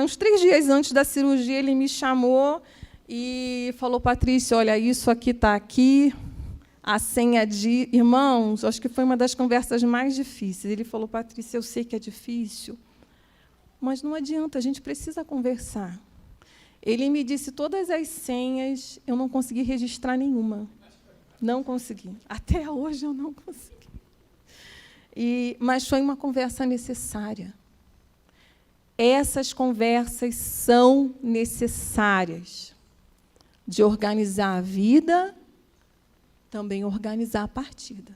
[SPEAKER 2] uns 3 dias antes da cirurgia, ele me chamou e falou: Patrícia, olha, isso aqui está aqui, a senha de... Irmãos, acho que foi uma das conversas mais difíceis. Ele falou: Patrícia, eu sei que é difícil, mas não adianta, a gente precisa conversar. Ele me disse todas as senhas, eu não consegui registrar nenhuma. Não consegui. Até hoje eu não consegui. Mas foi uma conversa necessária. Essas conversas são necessárias de organizar a vida, também organizar a partida.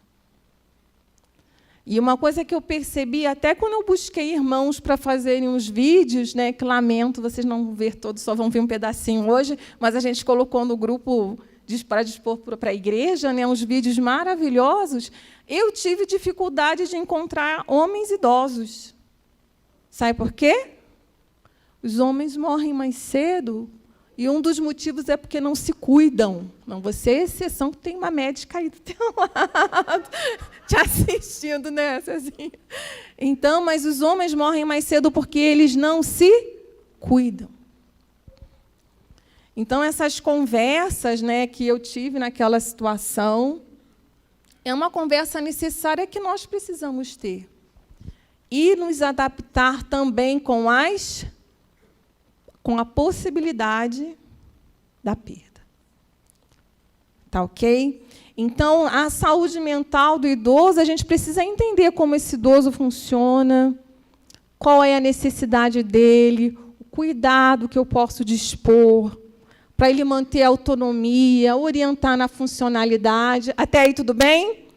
[SPEAKER 2] E uma coisa que eu percebi, até quando eu busquei irmãos para fazerem uns vídeos, né, que lamento, vocês não vão ver todos, só vão ver um pedacinho hoje, mas a gente colocou no grupo para dispor para a igreja, né, uns vídeos maravilhosos, eu tive dificuldade de encontrar homens idosos. Sabe por quê? Os homens morrem mais cedo, e um dos motivos é porque não se cuidam. Não, você é exceção, que tem uma médica aí do teu lado, te assistindo, né, Cezinha? Então, mas os homens morrem mais cedo porque eles não se cuidam. Então, essas conversas, né, que eu tive naquela situação, é uma conversa necessária que nós precisamos ter. E nos adaptar também com a possibilidade da perda. Tá ok? Então, a saúde mental do idoso, a gente precisa entender como esse idoso funciona, qual é a necessidade dele, o cuidado que eu posso dispor, para ele manter a autonomia, orientar na funcionalidade. Até aí, tudo bem?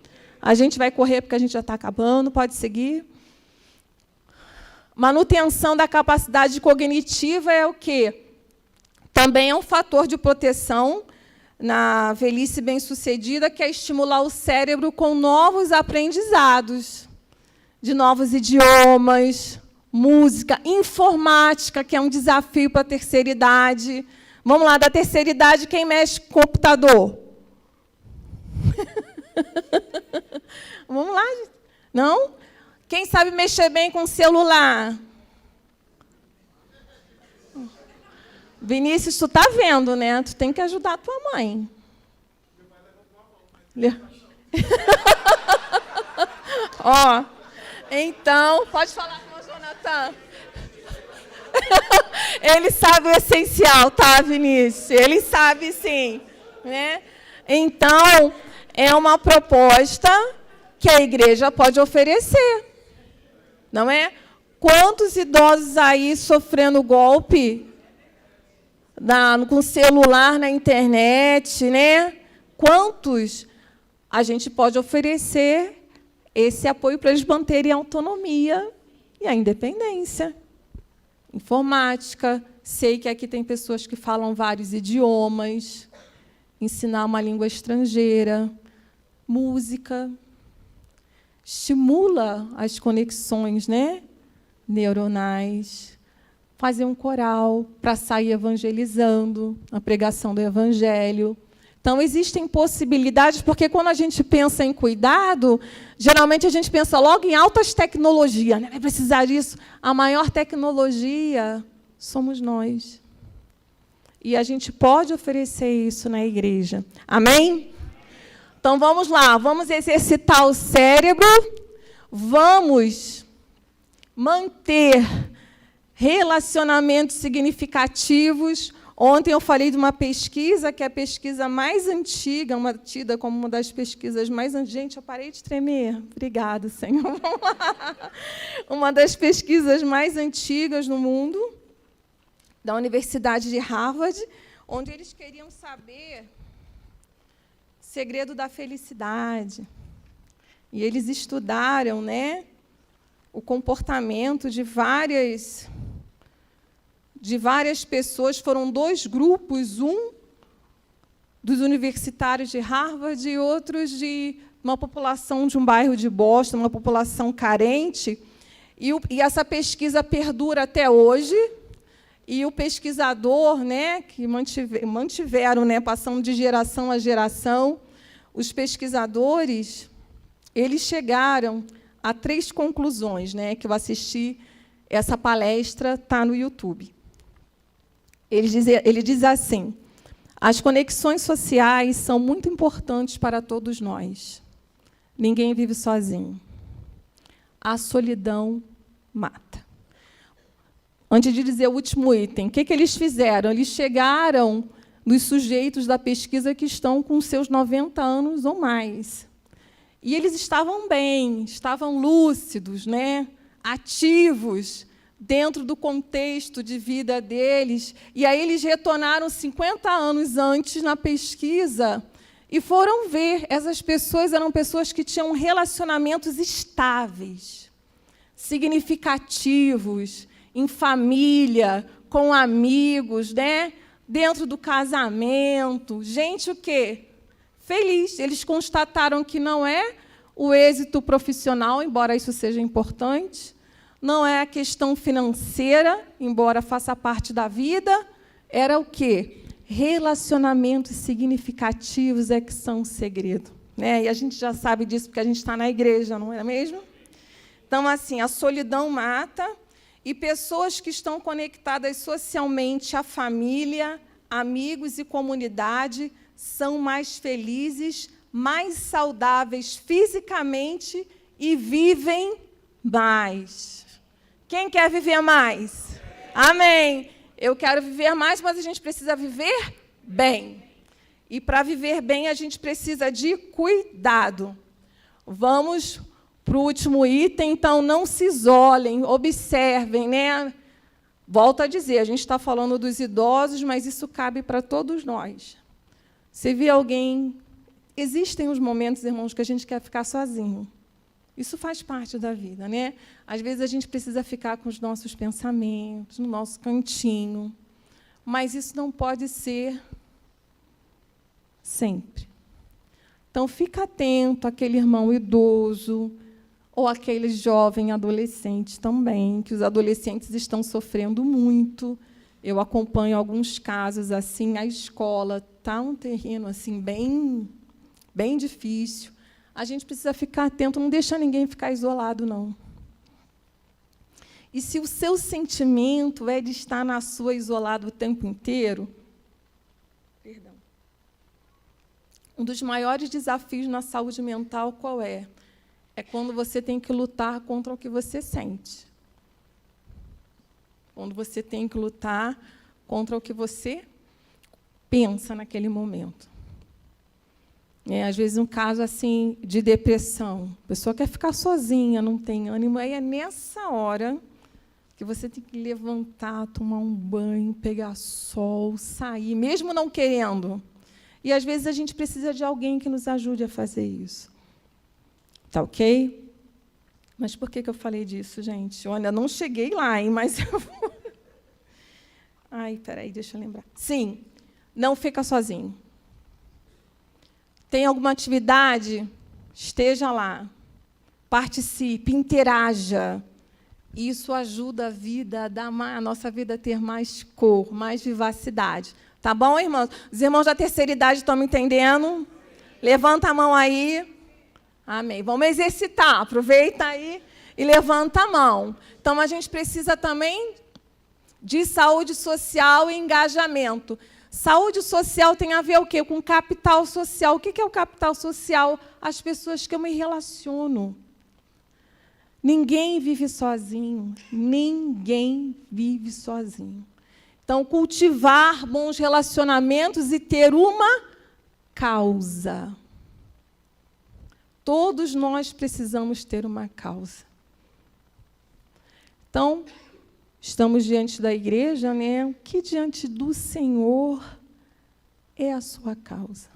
[SPEAKER 2] A gente vai correr, porque a gente já está acabando, pode seguir. Manutenção da capacidade cognitiva é o quê? Também é um fator de proteção na velhice bem-sucedida, que é estimular o cérebro com novos aprendizados, de novos idiomas, música, informática, que é um desafio para a terceira idade. Vamos lá, da terceira idade, quem mexe com computador? Vamos lá, gente. Não? Quem sabe mexer bem com o celular? Vinícius, tu está vendo, né? Tu tem que ajudar a tua mãe. Ó, então, pode falar com o Jonathan. Ele sabe o essencial, tá, Vinícius? Ele sabe, sim. Né? Então, é uma proposta que a igreja pode oferecer. Não é? Quantos idosos aí sofrendo golpe com celular na internet, né? Quantos a gente pode oferecer esse apoio para eles manterem a autonomia e a independência? Informática, sei que aqui tem pessoas que falam vários idiomas, ensinar uma língua estrangeira, música, estimula as conexões, né, neuronais, fazer um coral para sair evangelizando, a pregação do evangelho. Então, existem possibilidades, porque quando a gente pensa em cuidado, geralmente a gente pensa logo em altas tecnologias, né? Vai precisar disso. A maior tecnologia somos nós. E a gente pode oferecer isso na igreja. Amém? Então, vamos lá. Vamos exercitar o cérebro. Vamos manter relacionamentos significativos. Ontem eu falei de uma pesquisa, que é a pesquisa mais antiga, tida como uma das pesquisas mais antigas. Gente, eu parei de tremer. Obrigada, Senhor. Vamos lá. Uma das pesquisas mais antigas no mundo, da Universidade de Harvard, onde eles queriam saber o segredo da felicidade. E eles estudaram, né, o comportamento de várias pessoas. Foram 2 grupos, um dos universitários de Harvard e outros de uma população de um bairro de Boston, uma população carente. E essa pesquisa perdura até hoje. E o pesquisador, né, que mantiveram, né, passando de geração a geração, os pesquisadores, eles chegaram a 3 conclusões, né, que eu assisti, essa palestra está no YouTube. Ele diz assim: as conexões sociais são muito importantes para todos nós. Ninguém vive sozinho. A solidão mata. Antes de dizer o último item, o que eles fizeram? Eles chegaram nos sujeitos da pesquisa que estão com seus 90 anos ou mais. E eles estavam bem, estavam lúcidos, né? Ativos, dentro do contexto de vida deles. E aí eles retornaram 50 anos antes na pesquisa e foram ver. Essas pessoas eram pessoas que tinham relacionamentos estáveis, significativos, em família, com amigos, né? Dentro do casamento. Gente, o quê? Feliz. Eles constataram que não é o êxito profissional, embora isso seja importante, não é a questão financeira, embora faça parte da vida, era o quê? Relacionamentos significativos é que são o segredo. Né? E a gente já sabe disso porque a gente está na igreja, não é mesmo? Então, assim, a solidão mata, e pessoas que estão conectadas socialmente à família, amigos e comunidade são mais felizes, mais saudáveis fisicamente e vivem mais. Quem quer viver mais? Amém. Eu quero viver mais, mas a gente precisa viver bem. E para viver bem, a gente precisa de cuidado. Vamos para o último item, então, não se isolem, observem, né? Volto a dizer, a gente está falando dos idosos, mas isso cabe para todos nós. Você vê alguém... Existem os momentos, irmãos, que a gente quer ficar sozinho. Isso faz parte da vida, né? Às vezes a gente precisa ficar com os nossos pensamentos, no nosso cantinho, mas isso não pode ser sempre. Então, fica atento àquele irmão idoso ou àquele jovem adolescente também, que os adolescentes estão sofrendo muito. Eu acompanho alguns casos assim, a escola está um terreno assim bem difícil. A gente precisa ficar atento, não deixa ninguém ficar isolado, não. E se o seu sentimento é de estar na sua isolado o tempo inteiro, um dos maiores desafios na saúde mental qual é? É quando você tem que lutar contra o que você sente. Quando você tem que lutar contra o que você pensa naquele momento. Às vezes, um caso assim de depressão, a pessoa quer ficar sozinha, não tem ânimo, aí é nessa hora que você tem que levantar, tomar um banho, pegar sol, sair, mesmo não querendo. E, às vezes, a gente precisa de alguém que nos ajude a fazer isso. Tá ok? Mas por que eu falei disso, gente? Olha, não cheguei lá, hein, mas eu vou... Ai, peraí, deixa eu lembrar. Sim, não fica sozinho. Tem alguma atividade? Esteja lá. Participe, interaja. Isso ajuda a vida, a nossa vida a ter mais cor, mais vivacidade. Tá bom, irmãos? Os irmãos da terceira idade estão me entendendo? Levanta a mão aí. Amém. Vamos exercitar. Aproveita aí e levanta a mão. Então, a gente precisa também de saúde social e engajamento. Saúde social tem a ver o quê? Com capital social. O que é o capital social? As pessoas que eu me relaciono. Ninguém vive sozinho. Ninguém vive sozinho. Então, cultivar bons relacionamentos e ter uma causa. Todos nós precisamos ter uma causa. Então, estamos diante da igreja, né? O que diante do Senhor é a sua causa?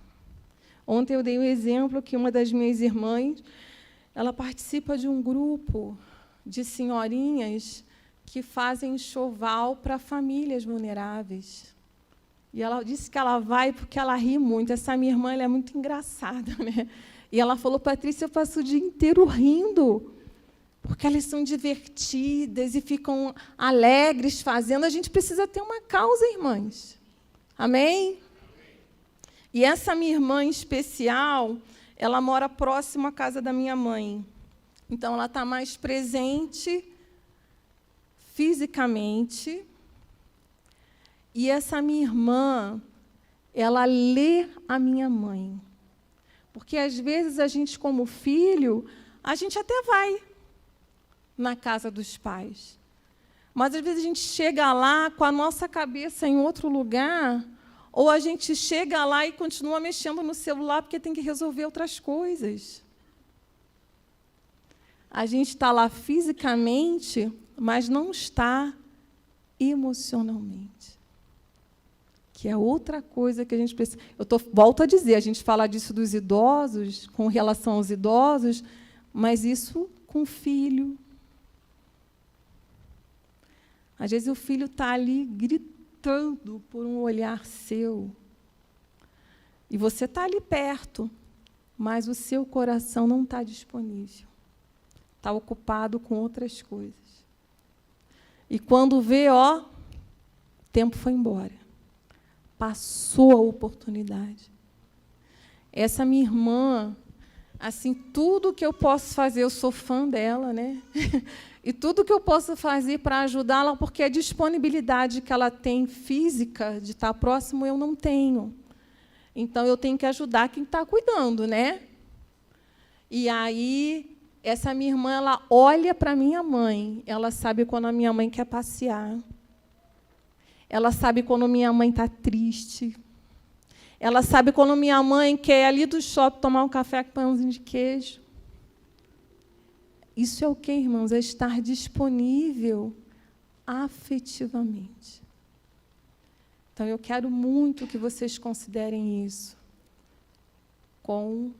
[SPEAKER 2] Ontem eu dei o exemplo que uma das minhas irmãs, ela participa de um grupo de senhorinhas que fazem enxoval para famílias vulneráveis. E ela disse que ela vai porque ela ri muito. Essa minha irmã, ela é muito engraçada, né? E ela falou: Patrícia, eu passo o dia inteiro rindo, porque elas são divertidas e ficam alegres fazendo. A gente precisa ter uma causa, irmãs. Amém? E essa minha irmã em especial, ela mora próximo à casa da minha mãe. Então, ela está mais presente fisicamente. E essa minha irmã, ela lê a minha mãe. Porque, às vezes, a gente, como filho, a gente até vai na casa dos pais. Mas, às vezes, a gente chega lá com a nossa cabeça em outro lugar, ou a gente chega lá e continua mexendo no celular porque tem que resolver outras coisas. A gente está lá fisicamente, mas não está emocionalmente. Que é outra coisa que a gente precisa. Volto a dizer, a gente fala disso dos idosos, com relação aos idosos, mas isso com o filho. Às vezes o filho está ali gritando por um olhar seu. E você está ali perto, mas o seu coração não está disponível. Está ocupado com outras coisas. E quando vê, o tempo foi embora. Passou a oportunidade. Essa minha irmã, assim, tudo que eu posso fazer, eu sou fã dela, né? E tudo que eu posso fazer para ajudá-la, porque a disponibilidade que ela tem física de estar próximo, eu não tenho. Então, eu tenho que ajudar quem está cuidando, né? E aí, essa minha irmã, ela olha para a minha mãe, ela sabe quando a minha mãe quer passear. Ela sabe quando minha mãe está triste. Ela sabe quando minha mãe quer ir ali do shopping tomar um café com pãozinho de queijo. Isso é o quê, irmãos? É estar disponível afetivamente. Então, eu quero muito que vocês considerem isso com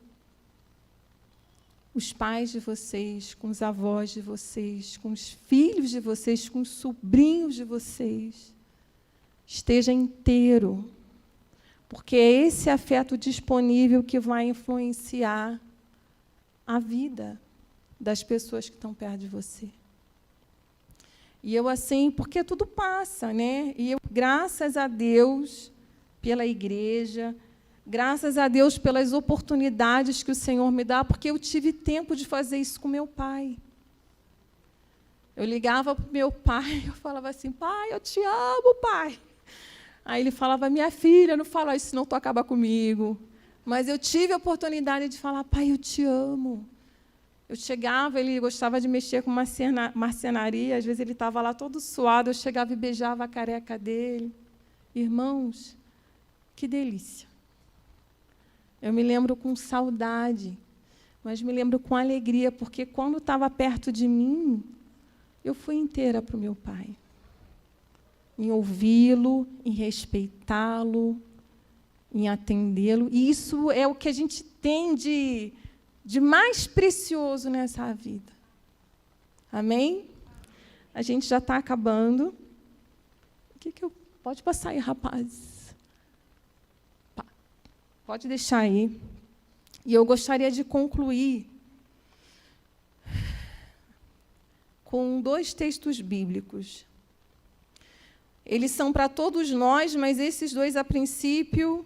[SPEAKER 2] os pais de vocês, com os avós de vocês, com os filhos de vocês, com os sobrinhos de vocês. Esteja inteiro, porque é esse afeto disponível que vai influenciar a vida das pessoas que estão perto de você. E eu, assim, porque tudo passa, né? E eu, graças a Deus, pela igreja, graças a Deus pelas oportunidades que o Senhor me dá, porque eu tive tempo de fazer isso com meu pai. Eu ligava para o meu pai, eu falava assim, pai, eu te amo, pai. Aí ele falava, minha filha, não fala isso, senão tu acaba comigo. Mas eu tive a oportunidade de falar, pai, eu te amo. Eu chegava, ele gostava de mexer com marcenaria, às vezes ele estava lá todo suado, eu chegava e beijava a careca dele. Irmãos, que delícia. Eu me lembro com saudade, mas me lembro com alegria, porque quando estava perto de mim, eu fui inteira para o meu pai. Em ouvi-lo, em respeitá-lo, em atendê-lo. E isso é o que a gente tem de mais precioso nessa vida. Amém? A gente já está acabando. Pode passar aí, rapazes. Pode deixar aí. E eu gostaria de concluir com 2 textos bíblicos. Eles são para todos nós, mas esses 2, a princípio,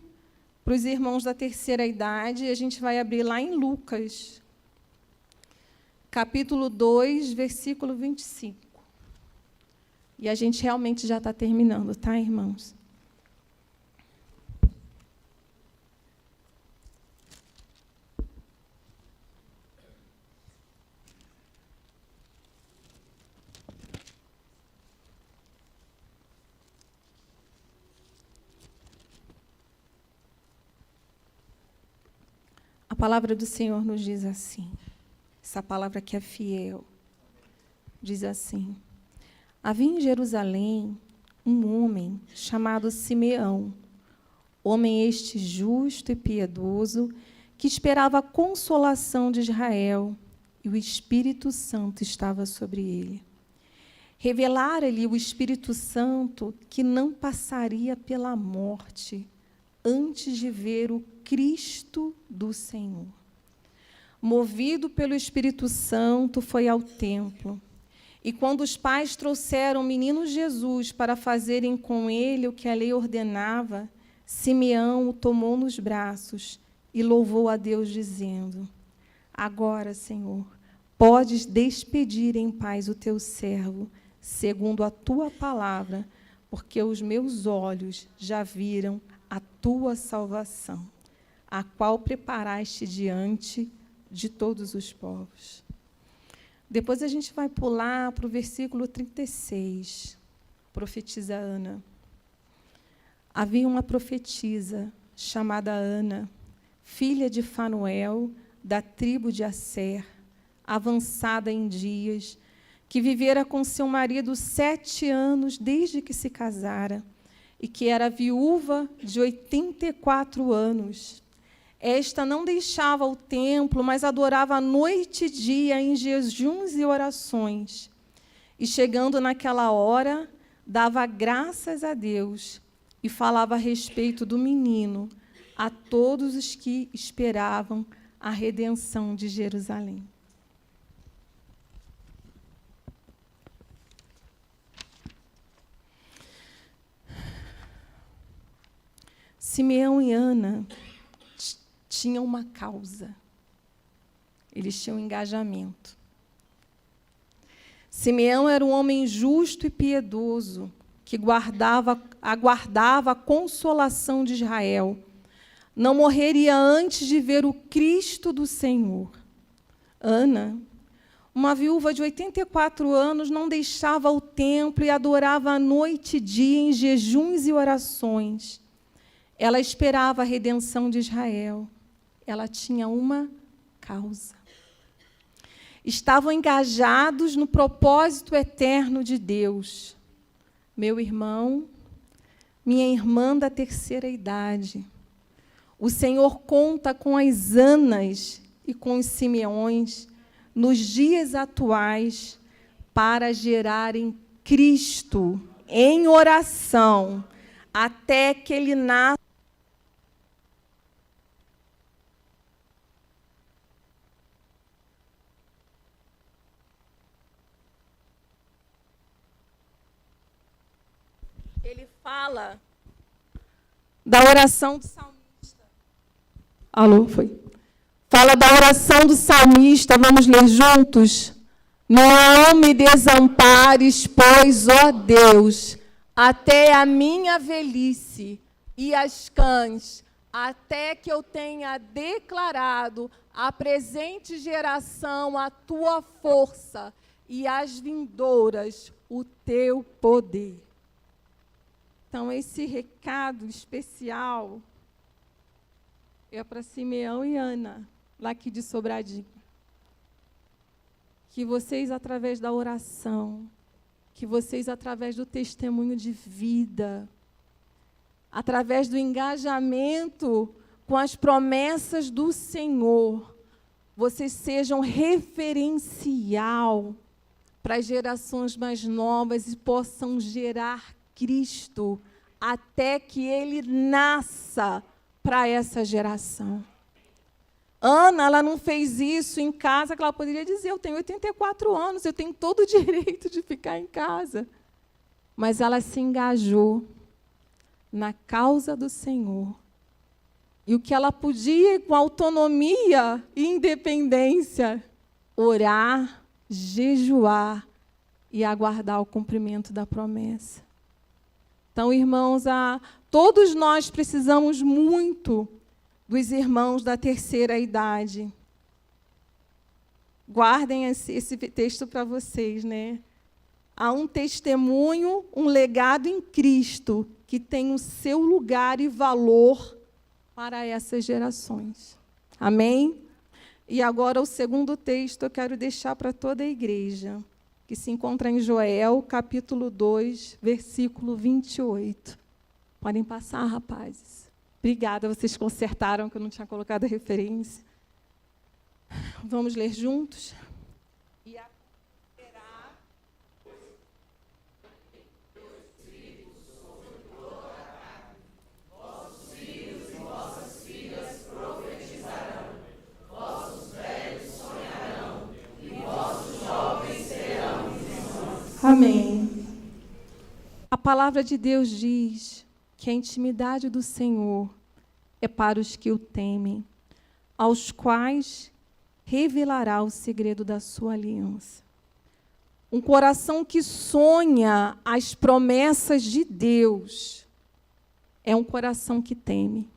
[SPEAKER 2] para os irmãos da terceira idade, a gente vai abrir lá em Lucas, capítulo 2, versículo 25. E a gente realmente já está terminando, tá, irmãos? A palavra do Senhor nos diz assim, essa palavra que é fiel, diz assim, havia em Jerusalém um homem chamado Simeão, homem este justo e piedoso, que esperava a consolação de Israel, e o Espírito Santo estava sobre ele. Revelara-lhe o Espírito Santo que não passaria pela morte, antes de ver o Cristo do Senhor. movido pelo Espírito Santo, foi ao templo. E quando os pais trouxeram o menino Jesus para fazerem com ele o que a lei ordenava, Simeão o tomou nos braços e louvou a Deus, dizendo: Agora, Senhor, podes despedir em paz o teu servo, segundo a tua palavra, porque os meus olhos já viram a tua salvação, a qual preparaste diante de todos os povos. Depois a gente vai pular para o versículo 36, profetiza Ana. Havia uma profetisa chamada Ana, filha de Fanuel, da tribo de Asser, avançada em dias, que vivera com seu marido 7 anos desde que se casara, e que era viúva de 84 anos. Esta não deixava o templo, mas adorava noite e dia em jejuns e orações. E, chegando naquela hora, dava graças a Deus e falava a respeito do menino a todos os que esperavam a redenção de Jerusalém. Simeão e Ana tinham uma causa. Eles tinham engajamento. Simeão era um homem justo e piedoso, que aguardava a consolação de Israel. Não morreria antes de ver o Cristo do Senhor. Ana, uma viúva de 84 anos, não deixava o templo e adorava a noite e dia em jejuns e orações. Ela esperava a redenção de Israel. Ela tinha uma causa. Estavam engajados no propósito eterno de Deus. Meu irmão, minha irmã da terceira idade, o Senhor conta com as Anas e com os Simeões nos dias atuais para gerarem Cristo em oração até que Ele nasça. Ele fala da oração do salmista. Alô, foi? Fala da oração do salmista, vamos ler juntos? Não me desampares, pois, ó Deus, até a minha velhice e as cães, até que eu tenha declarado à presente geração a tua força e às vindouras o teu poder. Então, esse recado especial é para Simeão e Ana, lá aqui de Sobradinho. Que vocês, através da oração, que vocês, através do testemunho de vida, através do engajamento com as promessas do Senhor, vocês sejam referencial para as gerações mais novas e possam gerar Cristo até que Ele nasça para essa geração. Ana, ela não fez isso em casa, que ela poderia dizer, eu tenho 84 anos, eu tenho todo o direito de ficar em casa. Mas ela se engajou na causa do Senhor. E o que ela podia, com autonomia e independência, orar, jejuar e aguardar o cumprimento da promessa. Então, irmãos, todos nós precisamos muito dos irmãos da terceira idade. Guardem esse texto para vocês, né? Há um testemunho, um legado em Cristo que tem o seu lugar e valor para essas gerações. Amém? E agora o segundo texto eu quero deixar para toda a igreja, que se encontra em Joel, capítulo 2, versículo 28. Podem passar, rapazes. Obrigada, vocês consertaram que eu não tinha colocado a referência. Vamos ler juntos? E acontecerá vossos filhos e vossas filhas profetizarão, vossos velhos Amém. A palavra de Deus diz que a intimidade do Senhor é para os que o temem, aos quais revelará o segredo da sua aliança. Um coração que sonha as promessas de Deus é um coração que teme,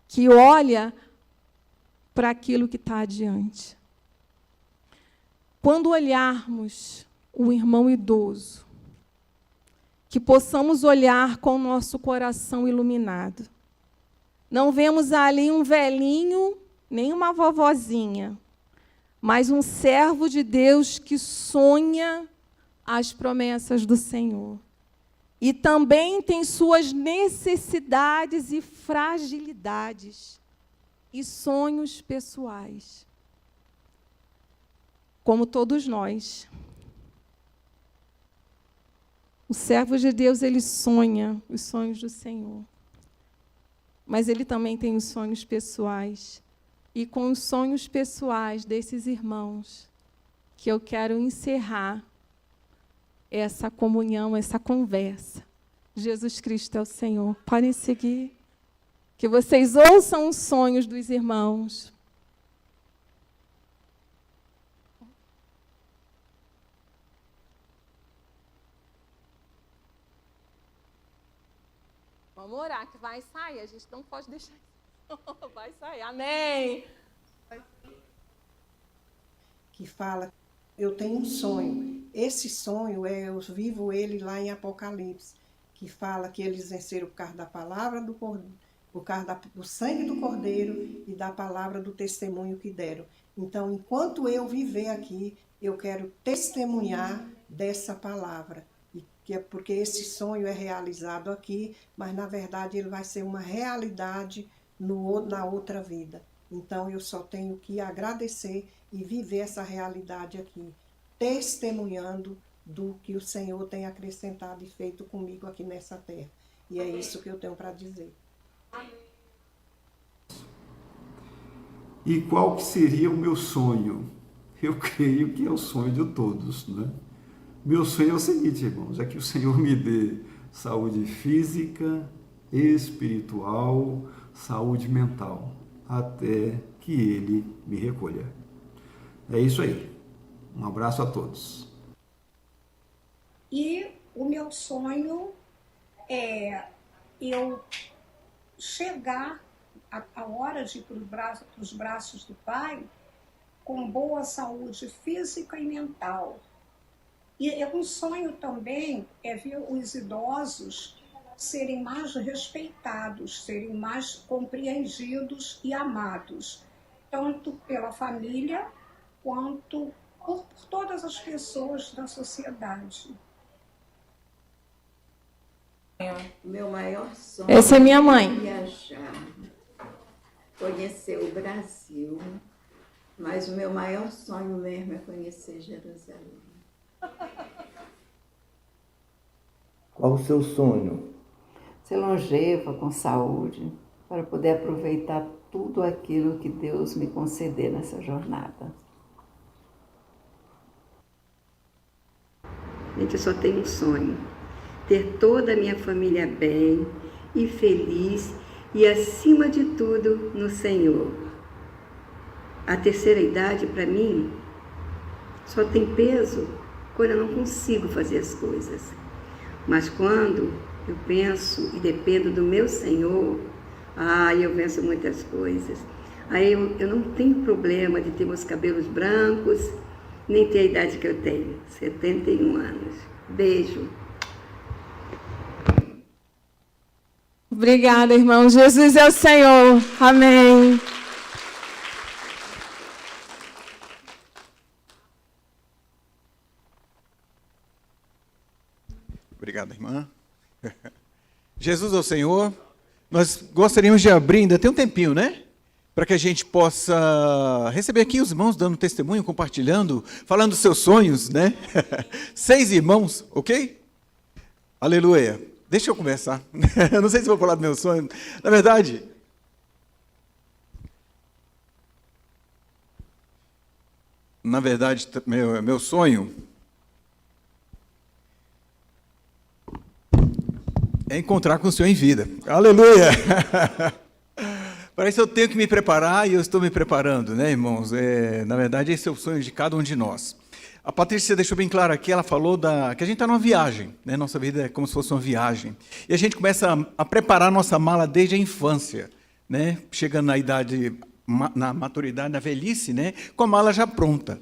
[SPEAKER 2] que olha para aquilo que está adiante. Quando olharmos o irmão idoso, que possamos olhar com o nosso coração iluminado. Não vemos ali um velhinho, nem uma vovozinha, mas um servo de Deus que sonha as promessas do Senhor. E também tem suas necessidades e fragilidades e sonhos pessoais, como todos nós. O servo de Deus, ele sonha os sonhos do Senhor, mas ele também tem os sonhos pessoais. E com os sonhos pessoais desses irmãos, que eu quero encerrar essa comunhão, essa conversa. Jesus Cristo é o Senhor. Podem seguir. Que vocês ouçam os sonhos dos irmãos. Vamos orar, que vai sair. A gente não pode deixar. Vai sair. Amém.
[SPEAKER 3] Que fala, eu tenho um sonho. Esse sonho, eu vivo ele lá em Apocalipse, que fala que eles venceram por causa da palavra do Cordeiro, por causa do sangue do Cordeiro e da palavra do testemunho que deram. Então, enquanto eu viver aqui, eu quero testemunhar dessa palavra. Porque esse sonho é realizado aqui, mas, na verdade, ele vai ser uma realidade na outra vida. Então, eu só tenho que agradecer e viver essa realidade aqui, testemunhando do que o Senhor tem acrescentado e feito comigo aqui nessa terra. E é isso que eu tenho para dizer.
[SPEAKER 1] E qual que seria o meu sonho? Eu creio que é o sonho de todos, né? Meu sonho é o seguinte, irmãos, é que o Senhor me dê saúde física, espiritual, saúde mental, até que Ele me recolha. É isso aí. Um abraço a todos.
[SPEAKER 4] E o meu sonho é eu chegar à hora de ir para os braços do Pai com boa saúde física e mental. E um sonho também é ver os idosos serem mais respeitados, serem mais compreendidos e amados, tanto pela família quanto por todas as pessoas da sociedade.
[SPEAKER 5] Meu maior sonho
[SPEAKER 2] Essa é minha mãe.
[SPEAKER 5] Viajar, conhecer o Brasil, mas o meu maior sonho mesmo é conhecer Jerusalém.
[SPEAKER 6] Qual o seu sonho?
[SPEAKER 5] Ser longeva, com saúde, para poder aproveitar tudo aquilo que Deus me conceder nessa jornada. Gente, eu só tenho um sonho: ter toda a minha família bem e feliz e, acima de tudo, no Senhor. A terceira idade, para mim, só tem peso quando eu não consigo fazer as coisas. Mas quando eu penso e dependo do meu Senhor, eu venço muitas coisas. Aí eu não tenho problema de ter meus cabelos brancos, nem ter a idade que eu tenho, 71 anos. Beijo.
[SPEAKER 2] Obrigada, irmão. Jesus é o Senhor. Amém.
[SPEAKER 7] Obrigado, irmã. Jesus é o Senhor. Nós gostaríamos de abrir, ainda tem um tempinho, né? Para que a gente possa receber aqui os irmãos dando testemunho, compartilhando, falando dos seus sonhos, né? 6 irmãos, ok? Aleluia. Deixa eu começar. Eu não sei se vou falar do meu sonho. Na verdade, meu sonho É encontrar com o Senhor em vida. Aleluia! Para isso eu tenho que me preparar e eu estou me preparando, né, irmãos? Na verdade, esse é o sonho de cada um de nós. A Patrícia deixou bem claro aqui, ela falou que a gente está numa viagem, né? Nossa vida é como se fosse uma viagem. E a gente começa a preparar nossa mala desde a infância, né? Chegando na idade, na maturidade, na velhice, né? Com a mala já pronta.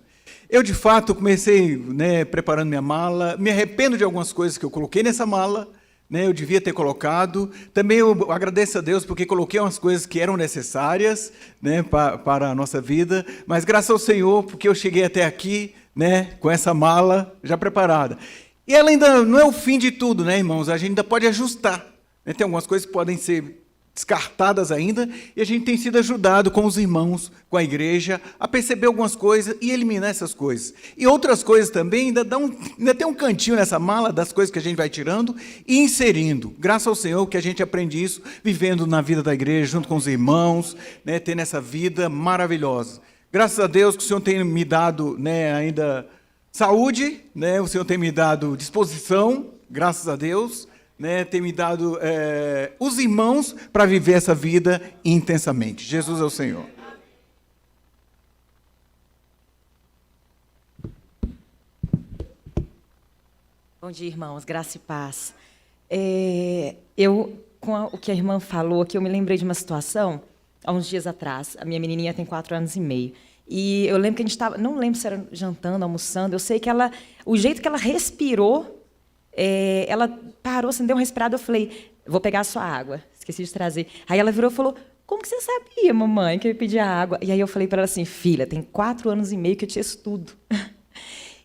[SPEAKER 7] Eu, de fato, comecei, né, preparando minha mala, me arrependo de algumas coisas que eu coloquei nessa mala, né, eu devia ter colocado. Também eu agradeço a Deus porque coloquei umas coisas que eram necessárias, né, para a nossa vida, mas graças ao Senhor porque eu cheguei até aqui, né, com essa mala já preparada. E ela ainda não é o fim de tudo, né, irmãos? A gente ainda pode ajustar, né? Tem algumas coisas que podem ser descartadas ainda, e a gente tem sido ajudado com os irmãos, com a igreja, a perceber algumas coisas e eliminar essas coisas. E outras coisas também, ainda tem um cantinho nessa mala das coisas que a gente vai tirando e inserindo. Graças ao Senhor que a gente aprende isso, vivendo na vida da igreja, junto com os irmãos, né, tendo essa vida maravilhosa. Graças a Deus que o Senhor tem me dado, né, ainda saúde, né, o Senhor tem me dado disposição, graças a Deus, né, tem me dado os irmãos para viver essa vida intensamente. Jesus é o Senhor.
[SPEAKER 8] Bom dia, irmãos. Graça e paz. Com o que a irmã falou aqui, eu me lembrei de uma situação, há uns dias atrás. A minha menininha tem 4 anos e meio. E eu lembro que a gente estava, não lembro se era jantando, almoçando, eu sei que o jeito que ela respirou, ela parou, assim, deu uma respirada, eu falei, vou pegar a sua água, esqueci de trazer. Aí ela virou e falou, como que você sabia, mamãe, que eu ia pedir a água? E aí eu falei para ela assim, filha, tem 4 anos e meio que eu te estudo.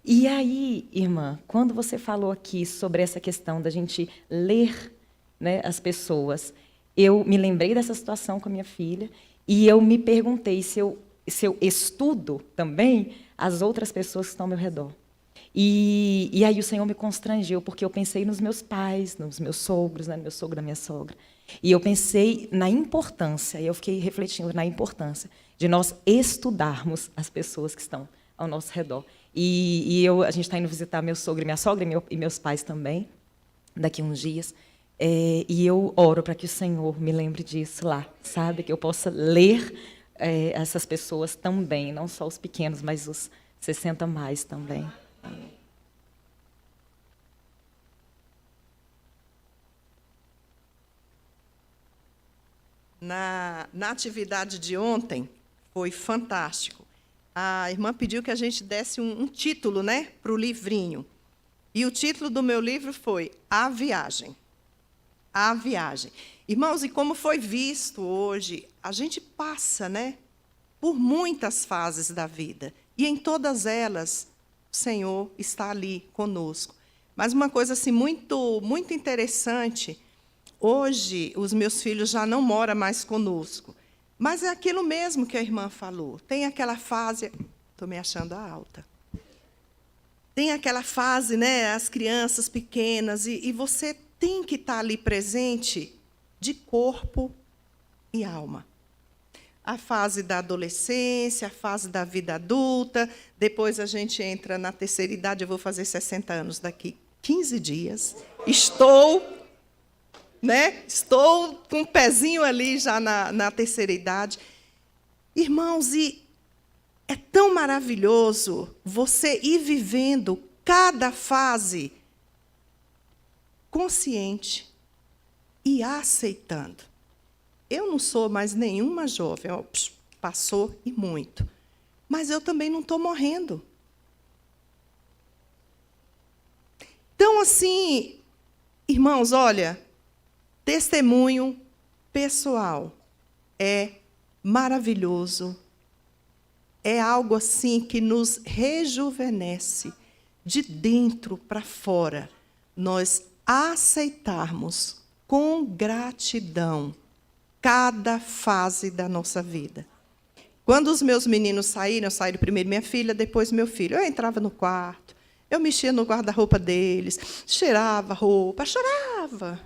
[SPEAKER 8] E aí, irmã, quando você falou aqui sobre essa questão da gente ler, né, as pessoas, eu me lembrei dessa situação com a minha filha e eu me perguntei se eu estudo também as outras pessoas que estão ao meu redor. E aí o Senhor me constrangeu, porque eu pensei nos meus pais, nos meus sogros, né, no meu sogro, na minha sogra. E eu pensei na importância, e eu fiquei refletindo na importância de nós estudarmos as pessoas que estão ao nosso redor. A gente está indo visitar meu sogro e minha sogra, e meus pais também, daqui a uns dias. E eu oro para que o Senhor me lembre disso lá, sabe? Que eu possa ler essas pessoas também, não só os pequenos, mas os 60 mais também.
[SPEAKER 9] Na atividade de ontem, foi fantástico. A irmã pediu que a gente desse um título, né, para o livrinho. E o título do meu livro foi A Viagem. A Viagem. Irmãos, e como foi visto hoje, a gente passa, né, por muitas fases da vida. E em todas elas, o Senhor está ali conosco. Mas uma coisa assim, muito, muito interessante, hoje os meus filhos já não moram mais conosco. Mas é aquilo mesmo que a irmã falou. Tem aquela fase... Estou me achando alta. Tem aquela fase, né, as crianças pequenas, e você tem que estar ali presente de corpo e alma. A fase da adolescência, a fase da vida adulta, depois a gente entra na terceira idade, eu vou fazer 60 anos daqui 15 dias. Estou com um pezinho ali já na terceira idade. Irmãos, e é tão maravilhoso você ir vivendo cada fase consciente e aceitando. Eu não sou mais nenhuma jovem, passou e muito. Mas eu também não estou morrendo. Então, assim, irmãos, olha, testemunho pessoal é maravilhoso. É algo assim que nos rejuvenesce de dentro para fora. Nós aceitarmos com gratidão cada fase da nossa vida. Quando os meus meninos saíram, eu saí primeiro minha filha, depois meu filho. Eu entrava no quarto, eu mexia no guarda-roupa deles, cheirava a roupa, chorava,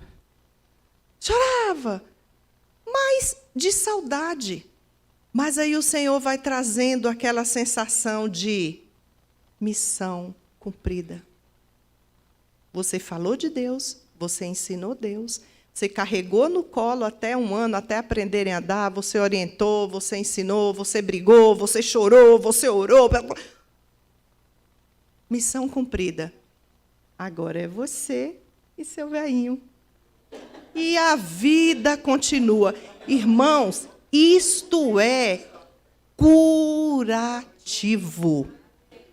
[SPEAKER 9] mas de saudade. Mas aí o Senhor vai trazendo aquela sensação de missão cumprida. Você falou de Deus, você ensinou Deus, Você carregou no colo até 1 ano, até aprenderem a dar, você orientou, você ensinou, você brigou, você chorou, você orou. Missão cumprida. Agora é você e seu velhinho. E a vida continua. Irmãos, isto é curativo.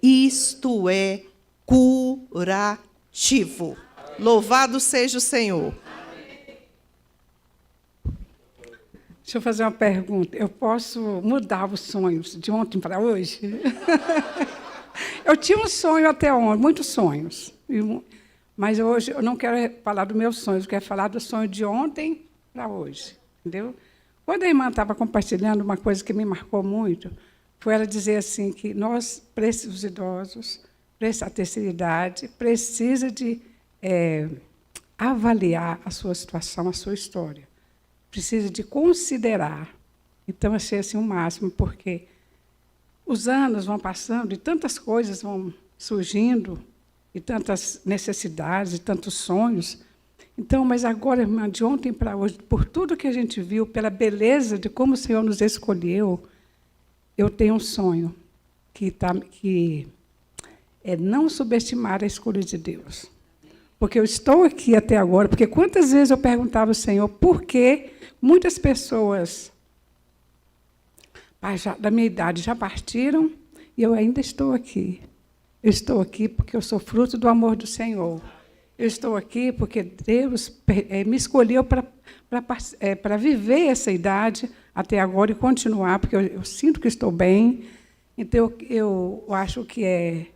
[SPEAKER 9] Isto é curativo. Louvado seja o Senhor.
[SPEAKER 10] Deixa eu fazer uma pergunta. Eu posso mudar os sonhos de ontem para hoje? Eu tinha um sonho até ontem, muitos sonhos. Mas hoje eu não quero falar dos meus sonhos, eu quero falar do sonho de ontem para hoje. Entendeu? Quando a irmã estava compartilhando, uma coisa que me marcou muito foi ela dizer assim que nós, os idosos, a terceira idade, precisa de avaliar a sua situação, a sua história. Precisa de considerar. Então, achei assim o máximo, porque os anos vão passando e tantas coisas vão surgindo, e tantas necessidades, e tantos sonhos. Então, mas agora, irmã, de ontem para hoje, por tudo que a gente viu, pela beleza de como o Senhor nos escolheu, eu tenho um sonho, que é não subestimar a escolha de Deus. Porque eu estou aqui até agora, porque quantas vezes eu perguntava ao Senhor por que muitas pessoas da minha idade já partiram e eu ainda estou aqui. Eu estou aqui porque eu sou fruto do amor do Senhor. Eu estou aqui porque Deus me escolheu para viver essa idade até agora e continuar, porque eu sinto que estou bem. Então, eu acho que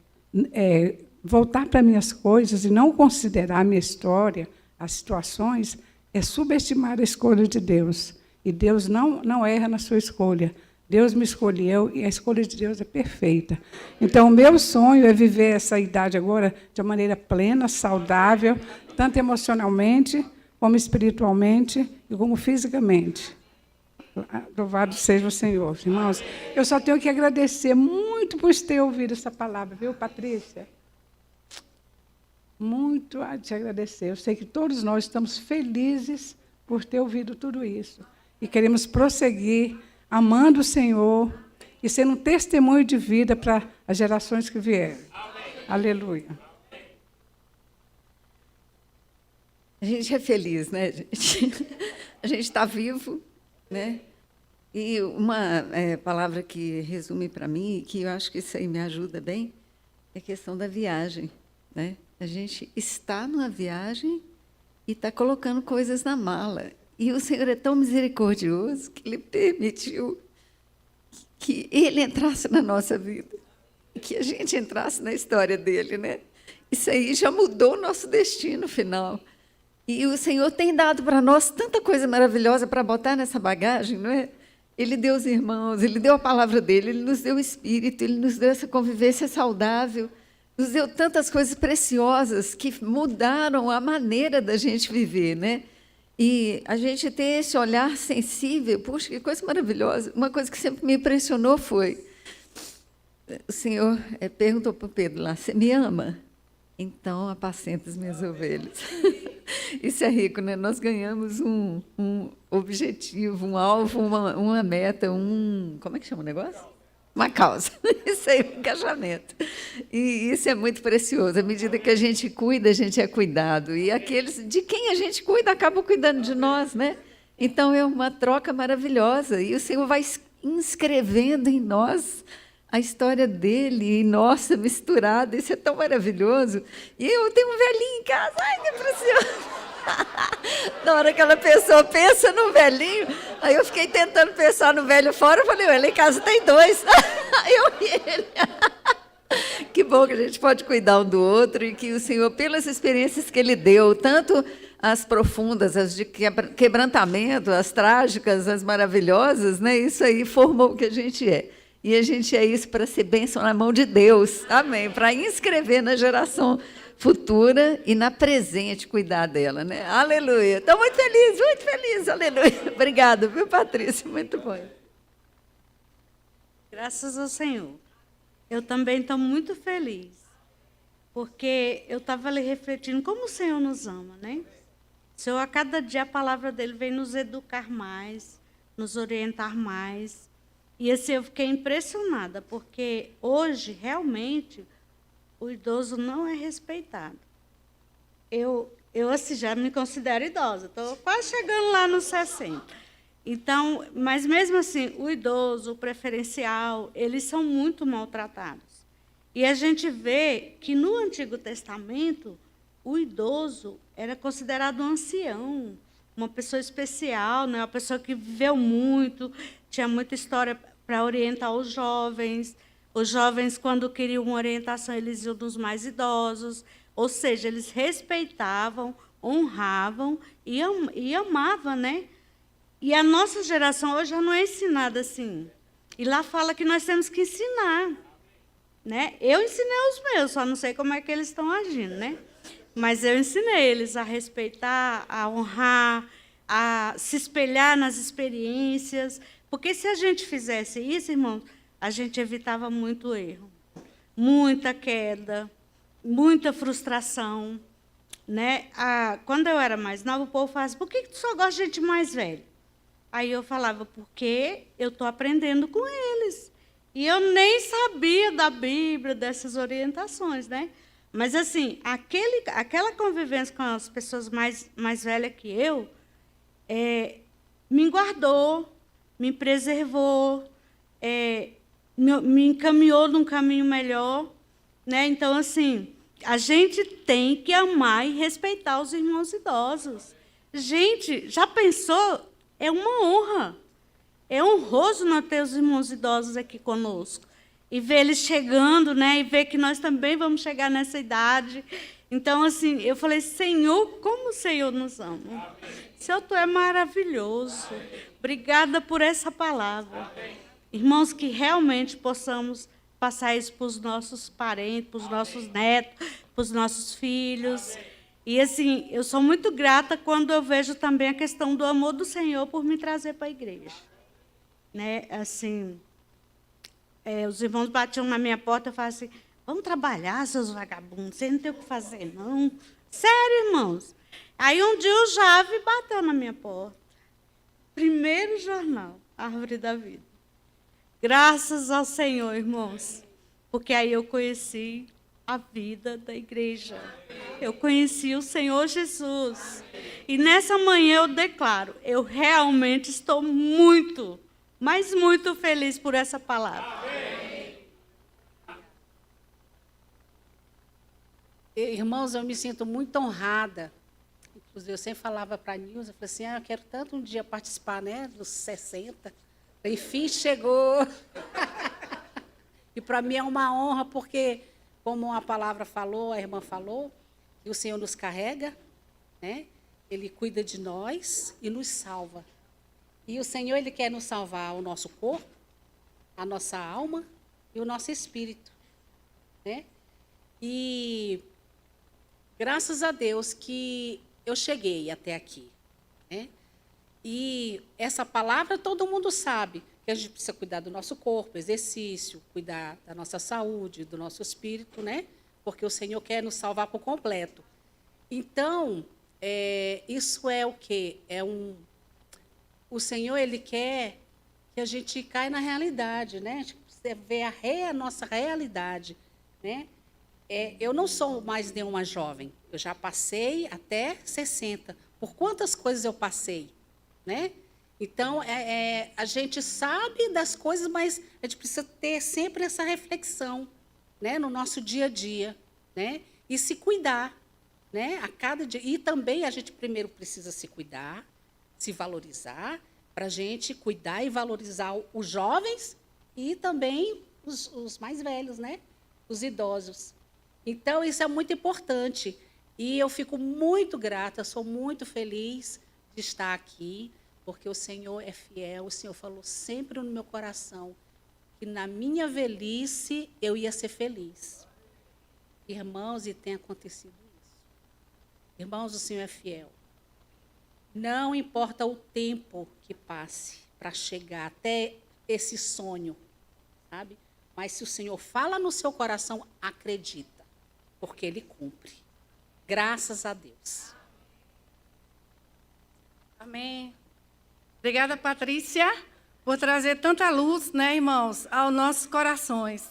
[SPEAKER 10] voltar para minhas coisas e não considerar a minha história, as situações, é subestimar a escolha de Deus. E Deus não erra na sua escolha. Deus me escolheu e a escolha de Deus é perfeita. Então, o meu sonho é viver essa idade agora de uma maneira plena, saudável, tanto emocionalmente, como espiritualmente e como fisicamente. Louvado seja o Senhor. Irmãos, eu só tenho que agradecer muito por ter ouvido essa palavra, viu, Patrícia? Muito a te agradecer. Eu sei que todos nós estamos felizes por ter ouvido tudo isso. E queremos prosseguir amando o Senhor e sendo um testemunho de vida para as gerações que vierem. Aleluia.
[SPEAKER 11] A gente é feliz, né, gente? A gente está vivo, né? E uma palavra que resume para mim, que eu acho que isso aí me ajuda bem, é a questão da viagem, né? A gente está numa viagem e está colocando coisas na mala. E o Senhor é tão misericordioso que Ele permitiu que Ele entrasse na nossa vida, que a gente entrasse na história dEle, né? Isso aí já mudou o nosso destino final. E o Senhor tem dado para nós tanta coisa maravilhosa para botar nessa bagagem, não é? Ele deu os irmãos, Ele deu a palavra dEle, Ele nos deu o Espírito, Ele nos deu essa convivência saudável, nos deu tantas coisas preciosas que mudaram a maneira da gente viver, né? E a gente ter esse olhar sensível, puxa, que coisa maravilhosa. Uma coisa que sempre me impressionou foi, o Senhor perguntou para o Pedro lá, você me ama? Então, apacenta as minhas ovelhas. Isso é rico, né? Nós ganhamos um objetivo, um alvo, uma meta, como é que chama o negócio? Uma causa. Isso aí, um engajamento. E isso é muito precioso. À medida que a gente cuida, a gente é cuidado. E aqueles de quem a gente cuida acabam cuidando de nós, né? Então, é uma troca maravilhosa. E o Senhor vai inscrevendo em nós a história dele, e nossa, misturada. Isso é tão maravilhoso. E eu tenho um velhinho em casa. Ai, que precioso! Na hora que aquela pessoa pensa no velhinho, aí eu fiquei tentando pensar no velho fora, eu falei, lá em casa tem 2, eu e ele. Que bom que a gente pode cuidar um do outro e que o Senhor, pelas experiências que Ele deu, tanto as profundas, as de quebrantamento, as trágicas, as maravilhosas, né? Isso aí formou o que a gente é. E a gente é isso para ser bênção na mão de Deus, amém, para inscrever na geração futura e na presente cuidar dela, né? Aleluia. Estou muito feliz, aleluia. Obrigada, viu, Patrícia? Muito bom.
[SPEAKER 12] Graças ao Senhor. Eu também estou muito feliz, porque eu estava ali refletindo como o Senhor nos ama, né? O Senhor, a cada dia a palavra dele vem nos educar mais, nos orientar mais. E assim, eu fiquei impressionada, porque hoje, realmente, o idoso não é respeitado. Eu assim, já me considero idosa, estou quase chegando lá nos 60. Então, mas mesmo assim, o idoso, o preferencial, eles são muito maltratados. E a gente vê que no Antigo Testamento, o idoso era considerado um ancião, uma pessoa especial, né? Uma pessoa que viveu muito, tinha muita história para orientar os jovens. Os jovens, quando queriam uma orientação, eles iam nos mais idosos. Ou seja, eles respeitavam, honravam e amavam, né? E a nossa geração hoje já não é ensinada assim. E lá fala que nós temos que ensinar, né? Eu ensinei os meus, só não sei como é que eles estão agindo, né? Mas eu ensinei eles a respeitar, a honrar, a se espelhar nas experiências. Porque se a gente fizesse isso, irmãos, a gente evitava muito erro, muita queda, muita frustração, né? Quando eu era mais nova, o povo fala assim, por que tu só gosta de gente mais velha? Aí eu falava, porque eu estou aprendendo com eles. E eu nem sabia da Bíblia, dessas orientações, né? Mas, assim, aquela convivência com as pessoas mais velhas que eu me guardou, me preservou, me encaminhou num caminho melhor, né? Então, assim, a gente tem que amar e respeitar os irmãos idosos. Gente, já pensou? É uma honra. É honroso nós ter os irmãos idosos aqui conosco. E ver eles chegando, né? E ver que nós também vamos chegar nessa idade. Então, assim, eu falei, Senhor, como o Senhor nos ama. Senhor, Tu é maravilhoso. Obrigada por essa palavra. Irmãos, que realmente possamos passar isso para os nossos parentes, para os nossos netos, para os nossos filhos. E, assim, eu sou muito grata quando eu vejo também a questão do amor do Senhor por me trazer para a igreja. Né? Assim, os irmãos batiam na minha porta e falavam assim, vamos trabalhar, seus vagabundos, vocês não têm o que fazer, não. Sério, irmãos. Aí, um dia, o Jave bateu na minha porta. Primeiro jornal, Árvore da Vida. Graças ao Senhor, irmãos, porque aí eu conheci a vida da igreja. Eu conheci o Senhor Jesus. E nessa manhã eu declaro, eu realmente estou muito, mas muito feliz por essa palavra.
[SPEAKER 13] Irmãos, eu me sinto muito honrada. Inclusive, eu sempre falava para a Nilza, eu falei assim, eu quero tanto um dia participar, né, dos 60. Enfim, chegou. E para mim é uma honra, porque, como a palavra falou, a irmã falou, que o Senhor nos carrega, né? Ele cuida de nós e nos salva. E o Senhor, Ele quer nos salvar o nosso corpo, a nossa alma e o nosso espírito, né? E graças a Deus que eu cheguei até aqui, né? E essa palavra todo mundo sabe, que a gente precisa cuidar do nosso corpo, exercício, cuidar da nossa saúde, do nosso espírito, né? Porque o Senhor quer nos salvar por completo. Então, isso é o quê? O Senhor, Ele quer que a gente caia na realidade, né? A gente precisa ver a nossa realidade, né? Eu não sou mais nenhuma jovem, eu já passei até 60. Por quantas coisas eu passei, né? Então, a gente sabe das coisas, mas a gente precisa ter sempre essa reflexão, né, no nosso dia a dia, né? E se cuidar, né, a cada dia. E também a gente primeiro precisa se cuidar, se valorizar, para a gente cuidar e valorizar os jovens e também os mais velhos, né? Os idosos. Então, isso é muito importante. E eu fico muito grata, sou muito feliz de estar aqui, porque o Senhor é fiel, o Senhor falou sempre no meu coração que na minha velhice eu ia ser feliz. Irmãos, e tem acontecido isso. Irmãos, o Senhor é fiel. Não importa o tempo que passe para chegar até esse sonho, sabe? Mas se o Senhor fala no seu coração, acredita, porque Ele cumpre. Graças a Deus.
[SPEAKER 14] Amém. Obrigada, Patrícia, por trazer tanta luz, né, irmãos, aos nossos corações.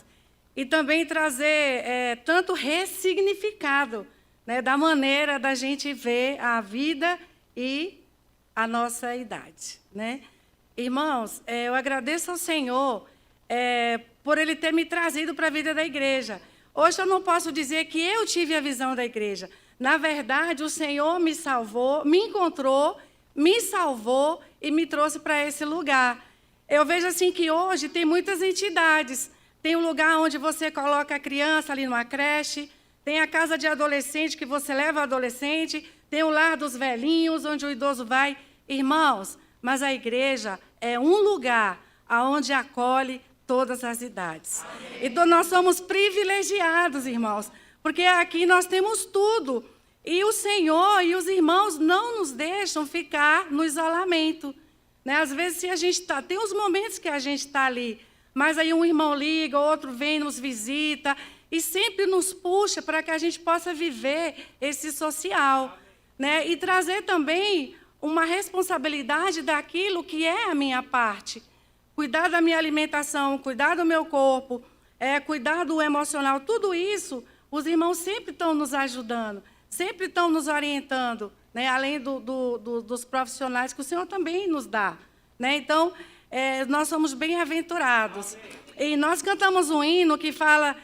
[SPEAKER 14] E também trazer tanto ressignificado, né, da maneira da gente ver a vida e a nossa idade, né? Irmãos, eu agradeço ao Senhor por Ele ter me trazido para a vida da igreja. Hoje eu não posso dizer que eu tive a visão da igreja. Na verdade, o Senhor me salvou, me encontrou, me salvou e me trouxe para esse lugar. Eu vejo assim que hoje tem muitas entidades. Tem um lugar onde você coloca a criança ali numa creche, tem a casa de adolescente que você leva o adolescente, tem o lar dos velhinhos, onde o idoso vai. Irmãos, mas a igreja é um lugar onde acolhe todas as idades. Então, nós somos privilegiados, irmãos, porque aqui nós temos tudo. E o Senhor e os irmãos não nos deixam ficar no isolamento, né? Às vezes, se a gente tem uns momentos que a gente está ali, mas aí um irmão liga, outro vem, nos visita, e sempre nos puxa para que a gente possa viver esse social, né? E trazer também uma responsabilidade daquilo que é a minha parte. Cuidar da minha alimentação, cuidar do meu corpo, cuidar do emocional, tudo isso, os irmãos sempre estão nos ajudando, sempre estão nos orientando, né? Além dos profissionais que o Senhor também nos dá, né? Então, nós somos bem-aventurados. E nós cantamos um hino que fala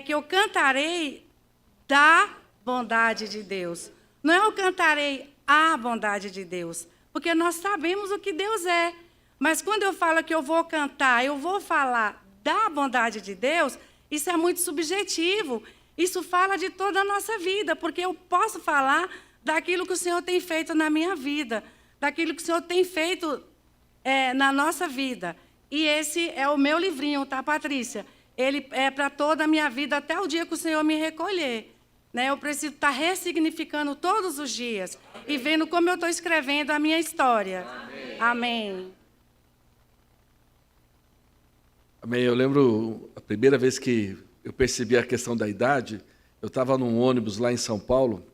[SPEAKER 14] que eu cantarei da bondade de Deus. Não é eu cantarei a bondade de Deus, porque nós sabemos o que Deus é. Mas quando eu falo que eu vou cantar, eu vou falar da bondade de Deus, isso é muito subjetivo. Isso fala de toda a nossa vida, porque eu posso falar daquilo que o Senhor tem feito na minha vida, daquilo que o Senhor tem feito na nossa vida. E esse é o meu livrinho, tá, Patrícia? Ele é para toda a minha vida, até o dia que o Senhor me recolher. Né? Eu preciso estar ressignificando todos os dias e vendo como eu estou escrevendo a minha história. Amém.
[SPEAKER 15] Amém. Eu lembro a primeira vez que eu percebi a questão da idade, eu estava num ônibus lá em São Paulo,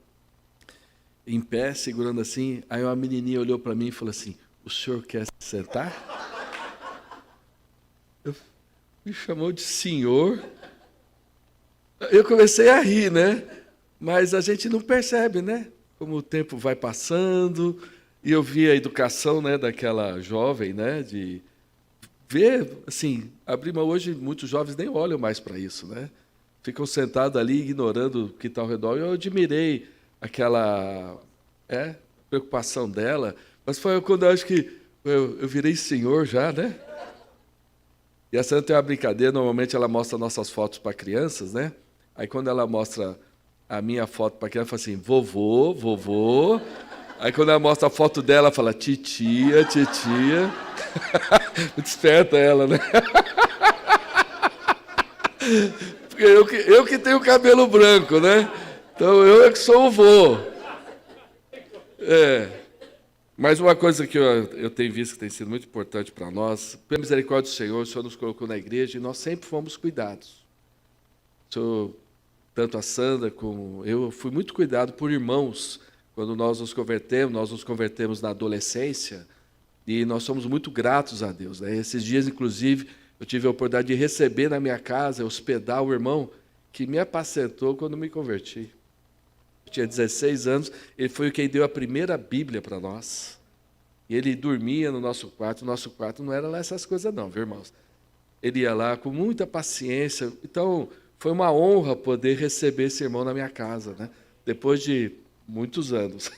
[SPEAKER 15] em pé, segurando assim, aí uma menininha olhou para mim e falou assim, o senhor quer se sentar? Me chamou de senhor. Eu comecei a rir, né? Mas a gente não percebe, né? Como o tempo vai passando, e eu vi a educação, né, daquela jovem, né, de ver, assim, abrir mão. Hoje muitos jovens nem olham mais para isso, né? Ficam sentados ali, ignorando o que está ao redor. Eu admirei aquela preocupação dela, mas foi quando eu acho que eu virei senhor já, né? E a Sandra tem uma brincadeira, normalmente ela mostra nossas fotos para crianças, né? Aí quando ela mostra a minha foto para criança, ela fala assim, vovô, vovô. Aí quando ela mostra a foto dela, ela fala, titia, titia. Muito esperta ela, né? Porque eu que tenho cabelo branco, né? Então eu é que sou o vô. Mas uma coisa que eu tenho visto que tem sido muito importante para nós, pela misericórdia do Senhor, o Senhor nos colocou na igreja e nós sempre fomos cuidados. O Senhor, tanto a Sandra como eu, fui muito cuidado por irmãos. Quando nós nos convertemos na adolescência, e nós somos muito gratos a Deus, né? Esses dias, inclusive, eu tive a oportunidade de receber na minha casa, hospedar o irmão que me apacentou quando me converti. Eu tinha 16 anos, ele foi quem deu a primeira Bíblia para nós. E ele dormia no nosso quarto. O nosso quarto não era lá essas coisas não, viu, irmãos? Ele ia lá com muita paciência. Então, foi uma honra poder receber esse irmão na minha casa, né? Depois de muitos anos.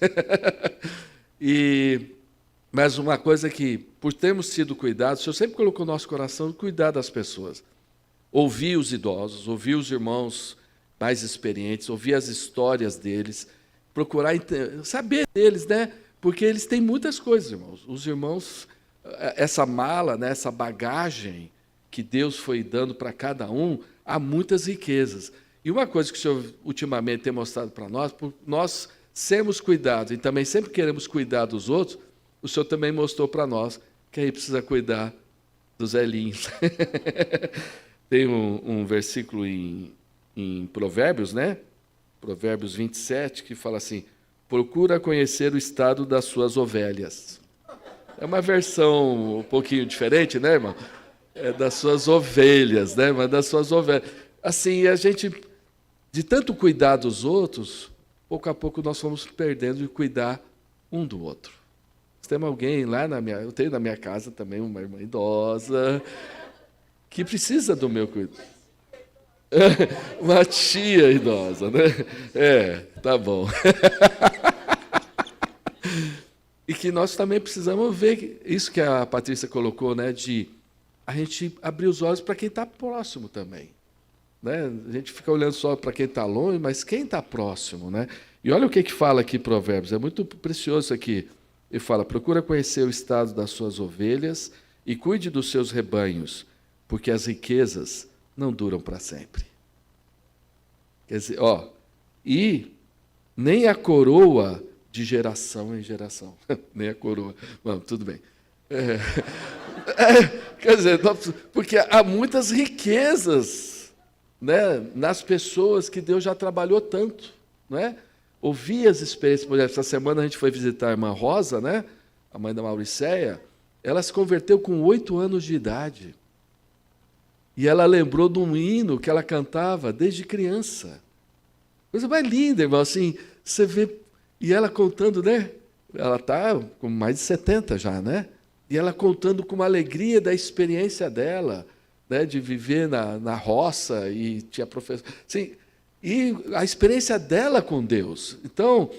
[SPEAKER 15] Mas uma coisa que, por termos sido cuidados, o Senhor sempre colocou no nosso coração cuidar das pessoas. Ouvir os idosos, ouvir os irmãos mais experientes, ouvir as histórias deles, procurar saber deles, né? Porque eles têm muitas coisas, irmãos. Os irmãos, essa mala, né, essa bagagem que Deus foi dando para cada um, há muitas riquezas. E uma coisa que o Senhor ultimamente tem mostrado para nós, por nós sermos cuidados e também sempre queremos cuidar dos outros, o Senhor também mostrou para nós que aí precisa cuidar dos velhinhos. Tem um versículo em Provérbios, né? Provérbios 27, que fala assim, procura conhecer o estado das suas ovelhas. É uma versão um pouquinho diferente, né, irmão? É das suas ovelhas, né? Mas das suas ovelhas. Assim, a gente, de tanto cuidar dos outros, pouco a pouco nós fomos perdendo de cuidar um do outro. Tem alguém lá eu tenho na minha casa também uma irmã idosa que precisa do meu cuidado. Uma tia idosa, né? Tá bom. E que nós também precisamos ver isso que a Patrícia colocou, né? De a gente abrir os olhos para quem está próximo também. Né? A gente fica olhando só para quem está longe, mas quem está próximo, né? E olha o que fala aqui Provérbios, é muito precioso isso aqui. Ele fala, procura conhecer o estado das suas ovelhas e cuide dos seus rebanhos, porque as riquezas não duram para sempre. Quer dizer, e nem a coroa de geração em geração. Nem a coroa. Bom, tudo bem. Quer dizer, porque há muitas riquezas, né, nas pessoas que Deus já trabalhou tanto, não é? Ouvir as experiências, por exemplo, essa semana a gente foi visitar a irmã Rosa, né, a mãe da Mauricéia, ela se converteu com 8 anos de idade. E ela lembrou de um hino que ela cantava desde criança. Coisa mais linda, irmão, assim, você vê, e ela contando, né, ela está com mais de 70 já, né, e ela contando com uma alegria da experiência dela, né, de viver na roça, e tinha professor, assim, e a experiência dela com Deus. Então,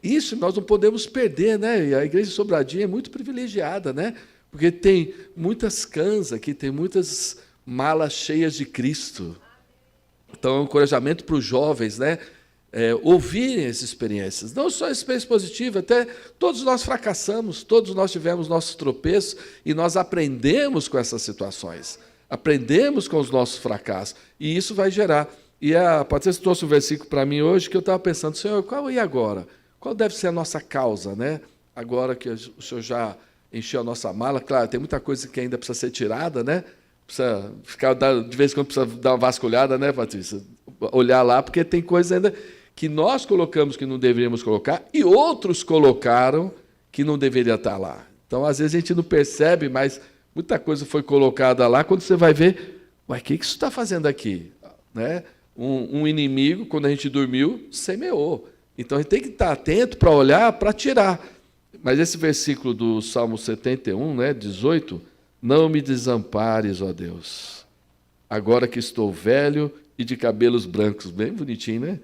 [SPEAKER 15] isso nós não podemos perder, né? E a igreja de Sobradinho é muito privilegiada, né? Porque tem muitas cãs aqui, tem muitas malas cheias de Cristo. Então, é um encorajamento para os jovens, né? Ouvirem essas experiências. Não só experiência positiva, até todos nós fracassamos, todos nós tivemos nossos tropeços e nós aprendemos com essas situações. Aprendemos com os nossos fracassos. E isso vai gerar. E a Patrícia trouxe um versículo para mim hoje que eu estava pensando, Senhor, qual e agora? Qual deve ser a nossa causa, né? Agora que o Senhor já encheu a nossa mala, claro, tem muita coisa que ainda precisa ser tirada, né? Precisa ficar, de vez em quando precisa dar uma vasculhada, né, Patrícia? Olhar lá, porque tem coisa ainda que nós colocamos que não deveríamos colocar e outros colocaram que não deveria estar lá. Então, às vezes, a gente não percebe, mas muita coisa foi colocada lá, quando você vai ver, ué, o que isso está fazendo aqui? Né? Um inimigo, quando a gente dormiu, semeou. Então, a gente tem que estar atento para olhar, para tirar. Mas esse versículo do Salmo 71, né, 18, não me desampares, ó Deus, agora que estou velho e de cabelos brancos, bem bonitinho, né?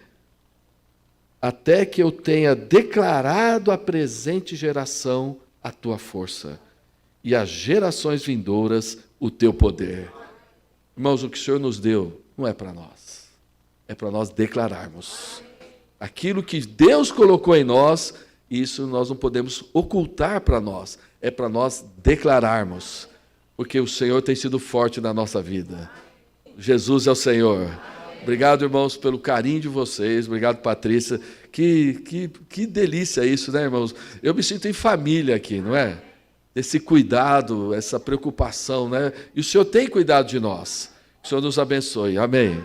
[SPEAKER 15] Até que eu tenha declarado à presente geração a tua força e às gerações vindouras o teu poder. Irmãos, o que o Senhor nos deu não é para nós, é para nós declararmos. Aquilo que Deus colocou em nós, isso nós não podemos ocultar para nós, é para nós declararmos, porque o Senhor tem sido forte na nossa vida. Jesus é o Senhor. Obrigado, irmãos, pelo carinho de vocês. Obrigado, Patrícia. Que delícia isso, né, irmãos? Eu me sinto em família aqui, não é? Esse cuidado, essa preocupação, né? E o Senhor tem cuidado de nós. O Senhor nos abençoe. Amém.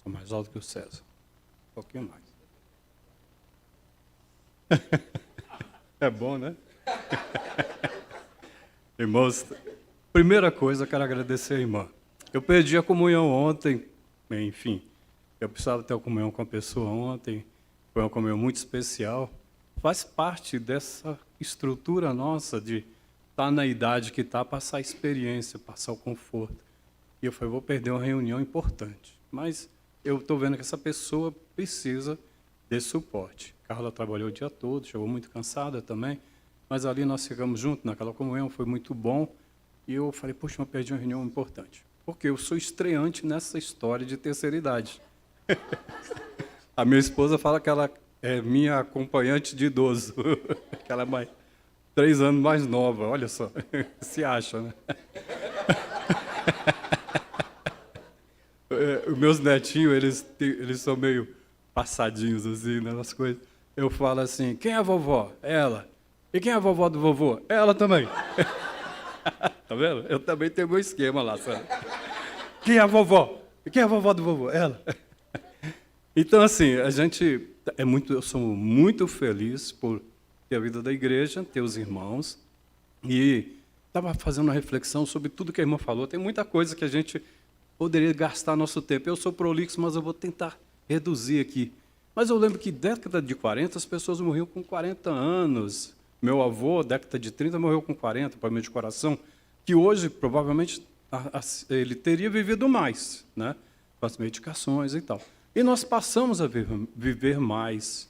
[SPEAKER 16] Sou mais alto que o César. Um pouquinho mais. É bom, né? Irmãos, primeira coisa, eu quero agradecer a irmã. Eu perdi a comunhão ontem, enfim, eu precisava ter a comunhão com a pessoa ontem, foi uma comunhão muito especial. Faz parte dessa estrutura nossa de estar na idade que está, passar a experiência, passar o conforto. E eu falei, vou perder uma reunião importante. Mas eu estou vendo que essa pessoa precisa desse suporte. Carla trabalhou o dia todo, chegou muito cansada também, mas ali nós ficamos juntos naquela comunhão, foi muito bom. E eu falei, poxa, eu perdi uma reunião importante. Porque eu sou estreante nessa história de terceira idade. A minha esposa fala que ela é minha acompanhante de idoso. Que ela é 3 anos mais nova, olha só. Se acha, né? Os meus netinhos, eles são meio passadinhos, assim, né, nas coisas. Eu falo assim, quem é a vovó? Ela. E quem é a vovó do vovô? Ela também. Tá vendo? Eu também tenho meu esquema lá, sabe? Quem é a vovó? Quem é a vovó do vovô? Ela. Então, assim, eu sou muito feliz por ter a vida da igreja, ter os irmãos, e estava fazendo uma reflexão sobre tudo que a irmã falou. Tem muita coisa que a gente poderia gastar nosso tempo. Eu sou prolixo, mas eu vou tentar reduzir aqui. Mas eu lembro que década de 40, as pessoas morriam com 40 anos. Meu avô, década de 30, morreu com 40, problema de coração, que hoje, provavelmente, ele teria vivido mais, né? Com as medicações e tal. E nós passamos a viver mais.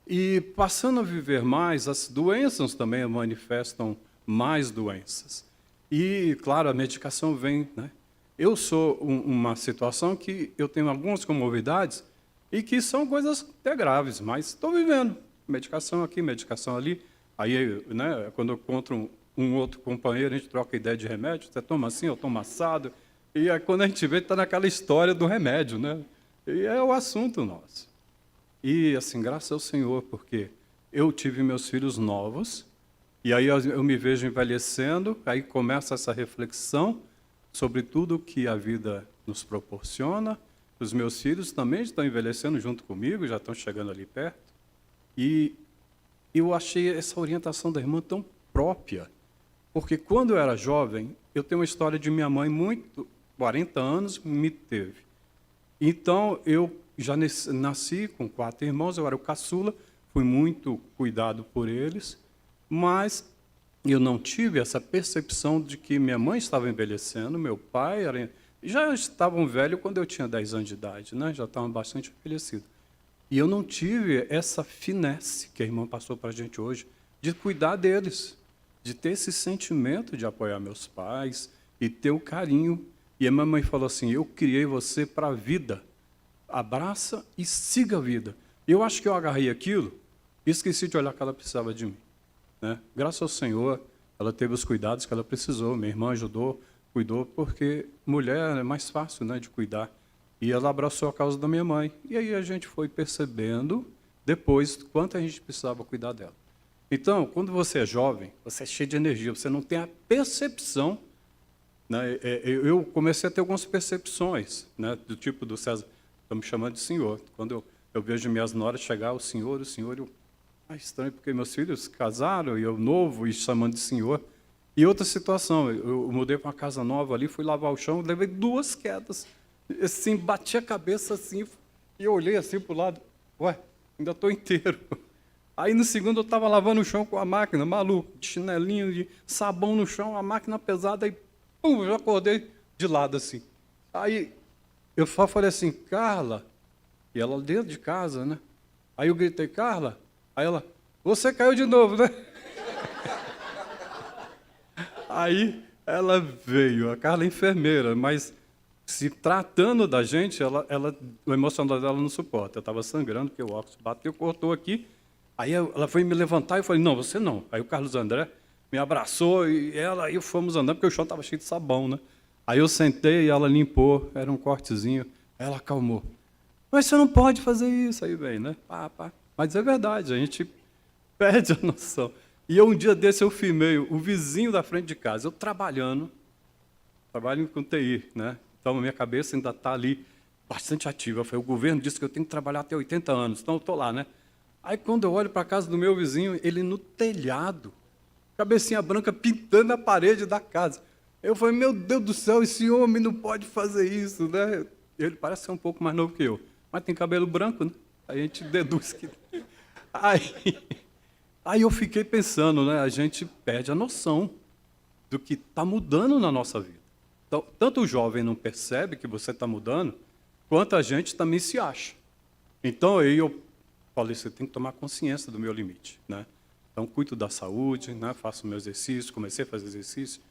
[SPEAKER 16] E, passando a viver mais, as doenças também manifestam mais doenças. E, claro, a medicação vem, né? Eu sou uma situação que eu tenho algumas comorbidades e que são coisas até graves, mas estou vivendo. Medicação aqui, medicação ali. Aí, né, quando eu encontro um outro companheiro, a gente troca ideia de remédio, você toma assim, eu tomo assado. E aí, quando a gente vê, está naquela história do remédio, né? E é o assunto nosso. E, assim, graças ao Senhor, porque eu tive meus filhos novos, e aí eu me vejo envelhecendo, aí começa essa reflexão sobre tudo que a vida nos proporciona. Os meus filhos também estão envelhecendo junto comigo, já estão chegando ali perto. E eu achei essa orientação da irmã tão própria, porque quando eu era jovem, eu tenho uma história de minha mãe, 40 anos, me teve. Então, eu já nasci com 4 irmãos, eu era o caçula, fui muito cuidado por eles, mas eu não tive essa percepção de que minha mãe estava envelhecendo, meu pai já estavam velhos quando eu tinha 10 anos de idade, né? Já estavam bastante envelhecidos. E eu não tive essa finesse que a irmã passou para a gente hoje, de cuidar deles, de ter esse sentimento de apoiar meus pais e ter o carinho. E a minha mãe falou assim, eu criei você para a vida, abraça e siga a vida. Eu acho que eu agarrei aquilo e esqueci de olhar que ela precisava de mim, né? Graças ao Senhor, ela teve os cuidados que ela precisou, minha irmã ajudou, cuidou, porque mulher é mais fácil, né, de cuidar. E ela abraçou a causa da minha mãe. E aí a gente foi percebendo, depois, quanto a gente precisava cuidar dela. Então, quando você é jovem, você é cheio de energia, você não tem a percepção, né? Eu comecei a ter algumas percepções, né, do tipo do César, estão me chamando de senhor. Quando eu vejo minhas noras chegar, o senhor, eu... Ah, estranho, porque meus filhos casaram, e eu novo, e chamando de senhor. E outra situação, eu mudei para uma casa nova ali, fui lavar o chão, levei 2 quedas. Assim, bati a cabeça assim, e eu olhei assim para o lado, ué, ainda estou inteiro. Aí no segundo eu estava lavando o chão com a máquina, maluco, de chinelinho, de sabão no chão, a máquina pesada, e pum, eu acordei de lado assim. Aí eu só falei assim, Carla, e ela dentro de casa, né? Aí eu gritei, Carla, aí ela, você caiu de novo, né? Aí ela veio, a Carla é enfermeira, mas se tratando da gente, o emocional dela não suporta. Eu estava sangrando, porque o óculos bateu, cortou aqui. Aí ela foi me levantar e eu falei, não, você não. Aí o Carlos André me abraçou e aí fomos andando, porque o chão estava cheio de sabão, né? Aí eu sentei e ela limpou, era um cortezinho, ela acalmou. Mas você não pode fazer isso, aí vem, né? Pá, pá. Mas é verdade, a gente perde a noção. E um dia desse eu filmei o vizinho da frente de casa, eu trabalho com TI, né? Então a minha cabeça ainda está ali bastante ativa. Eu falei, o governo disse que eu tenho que trabalhar até 80 anos, então eu estou lá, né? Aí quando eu olho para a casa do meu vizinho, ele no telhado, cabecinha branca pintando a parede da casa. Eu falei, meu Deus do céu, esse homem não pode fazer isso, né? Ele parece ser um pouco mais novo que eu, mas tem cabelo branco, né? Aí a gente deduz que... Aí eu fiquei pensando, né? A gente perde a noção do que está mudando na nossa vida. Então, tanto o jovem não percebe que você está mudando, quanto a gente também se acha. Então, aí eu falei, você tem que tomar consciência do meu limite, né? Então, cuido da saúde, né? Faço meu exercício, comecei a fazer exercício.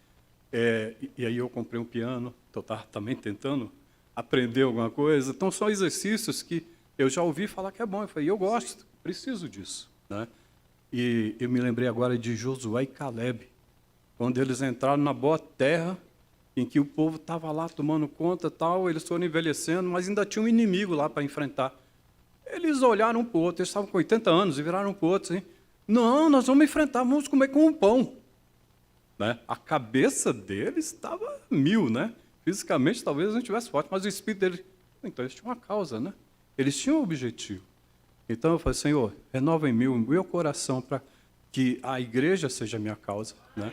[SPEAKER 16] E aí eu comprei um piano, estou também tentando aprender alguma coisa. Então, são exercícios que eu já ouvi falar que é bom. Eu falei, eu gosto, preciso disso, né? E eu me lembrei agora de Josué e Caleb, quando eles entraram na boa terra, em que o povo estava lá tomando conta, tal, eles foram envelhecendo, mas ainda tinha um inimigo lá para enfrentar. Eles olharam um para o outro, eles estavam com 80 anos, e viraram um para o outro assim, não, nós vamos enfrentar, vamos comer com um pão. Né? A cabeça deles estava 1000, né? Fisicamente talvez não estivesse forte, mas o espírito deles... Então eles tinham uma causa, né? Eles tinham um objetivo. Então eu falei, Senhor, renova em mim o meu coração para que a igreja seja a minha causa, né?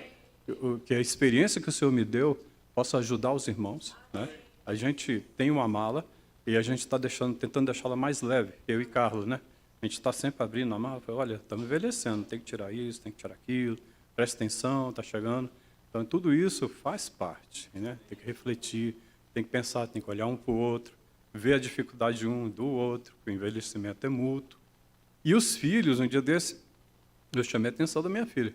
[SPEAKER 16] Que a experiência que o Senhor me deu possa ajudar os irmãos, né? A gente tem uma mala e a gente está tentando deixá-la mais leve, eu e Carlos, né? A gente está sempre abrindo a mala, olha, estamos envelhecendo, tem que tirar isso, tem que tirar aquilo, presta atenção, está chegando. Então, tudo isso faz parte, né? Tem que refletir, tem que pensar, tem que olhar um para o outro, ver a dificuldade de um e do outro, o envelhecimento é mútuo. E os filhos, um dia desse, eu chamei a atenção da minha filha.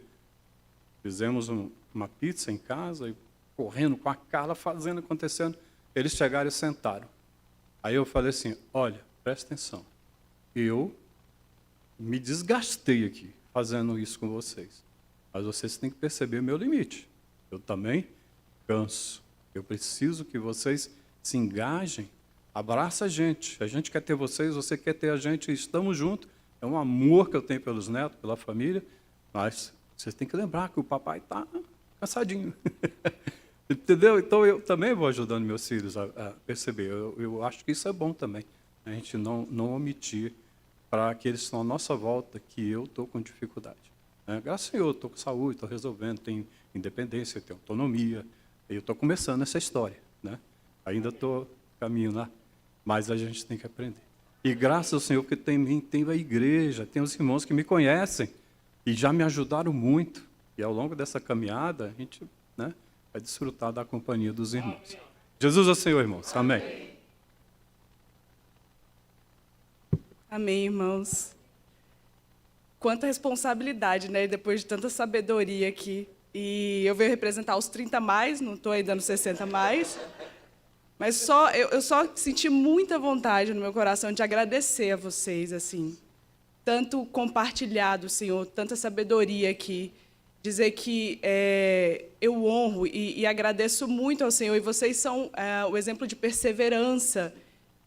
[SPEAKER 16] Fizemos uma pizza em casa, e correndo com a Carla, fazendo, acontecendo. Eles chegaram e sentaram. Aí eu falei assim, olha, presta atenção, eu me desgastei aqui fazendo isso com vocês, mas vocês têm que perceber o meu limite. Eu também canso. Eu preciso que vocês se engajem, abraça a gente quer ter vocês, você quer ter a gente, estamos juntos. É um amor que eu tenho pelos netos, pela família, mas vocês têm que lembrar que o papai está cansadinho. Entendeu? Então, eu também vou ajudando meus filhos a perceber. Eu acho que isso é bom também, a gente não omitir para aqueles que estão à nossa volta que eu estou com dificuldade. Graças ao Senhor, estou com saúde, estou resolvendo, tenho independência, tenho autonomia. Eu estou começando essa história, né? Ainda estou caminhando lá, mas a gente tem que aprender. E graças ao Senhor que tem a igreja, tem os irmãos que me conhecem e já me ajudaram muito. E ao longo dessa caminhada, a gente, né, vai desfrutar da companhia dos irmãos. Jesus é o Senhor, irmãos. Amém.
[SPEAKER 17] Amém, irmãos. Quanta responsabilidade, né? Depois de tanta sabedoria aqui. E eu venho representar os 30 mais, não estou ainda nos 60 mais. Mas eu só senti muita vontade no meu coração de agradecer a vocês, assim. Tanto compartilhado, Senhor, tanta sabedoria aqui. Dizer que eu honro e agradeço muito ao Senhor. E vocês são o exemplo de perseverança,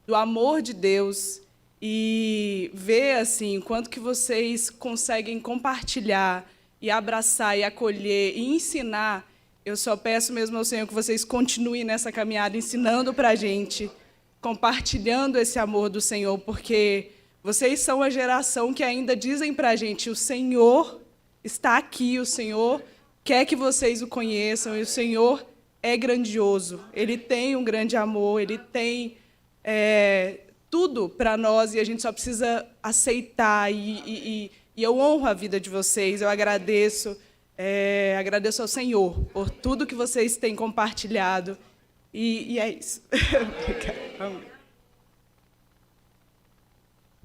[SPEAKER 17] do amor de Deus. E ver, assim, quanto que vocês conseguem compartilhar e abraçar e acolher e ensinar. Eu só peço mesmo ao Senhor que vocês continuem nessa caminhada, ensinando para a gente, compartilhando esse amor do Senhor, porque vocês são a geração que ainda dizem para a gente, o Senhor está aqui, o Senhor quer que vocês o conheçam, e o Senhor é grandioso, Ele tem um grande amor, Ele tem tudo para nós, e a gente só precisa aceitar, e eu honro a vida de vocês, eu agradeço, agradeço ao Senhor por tudo que vocês têm compartilhado, e é isso. Obrigada.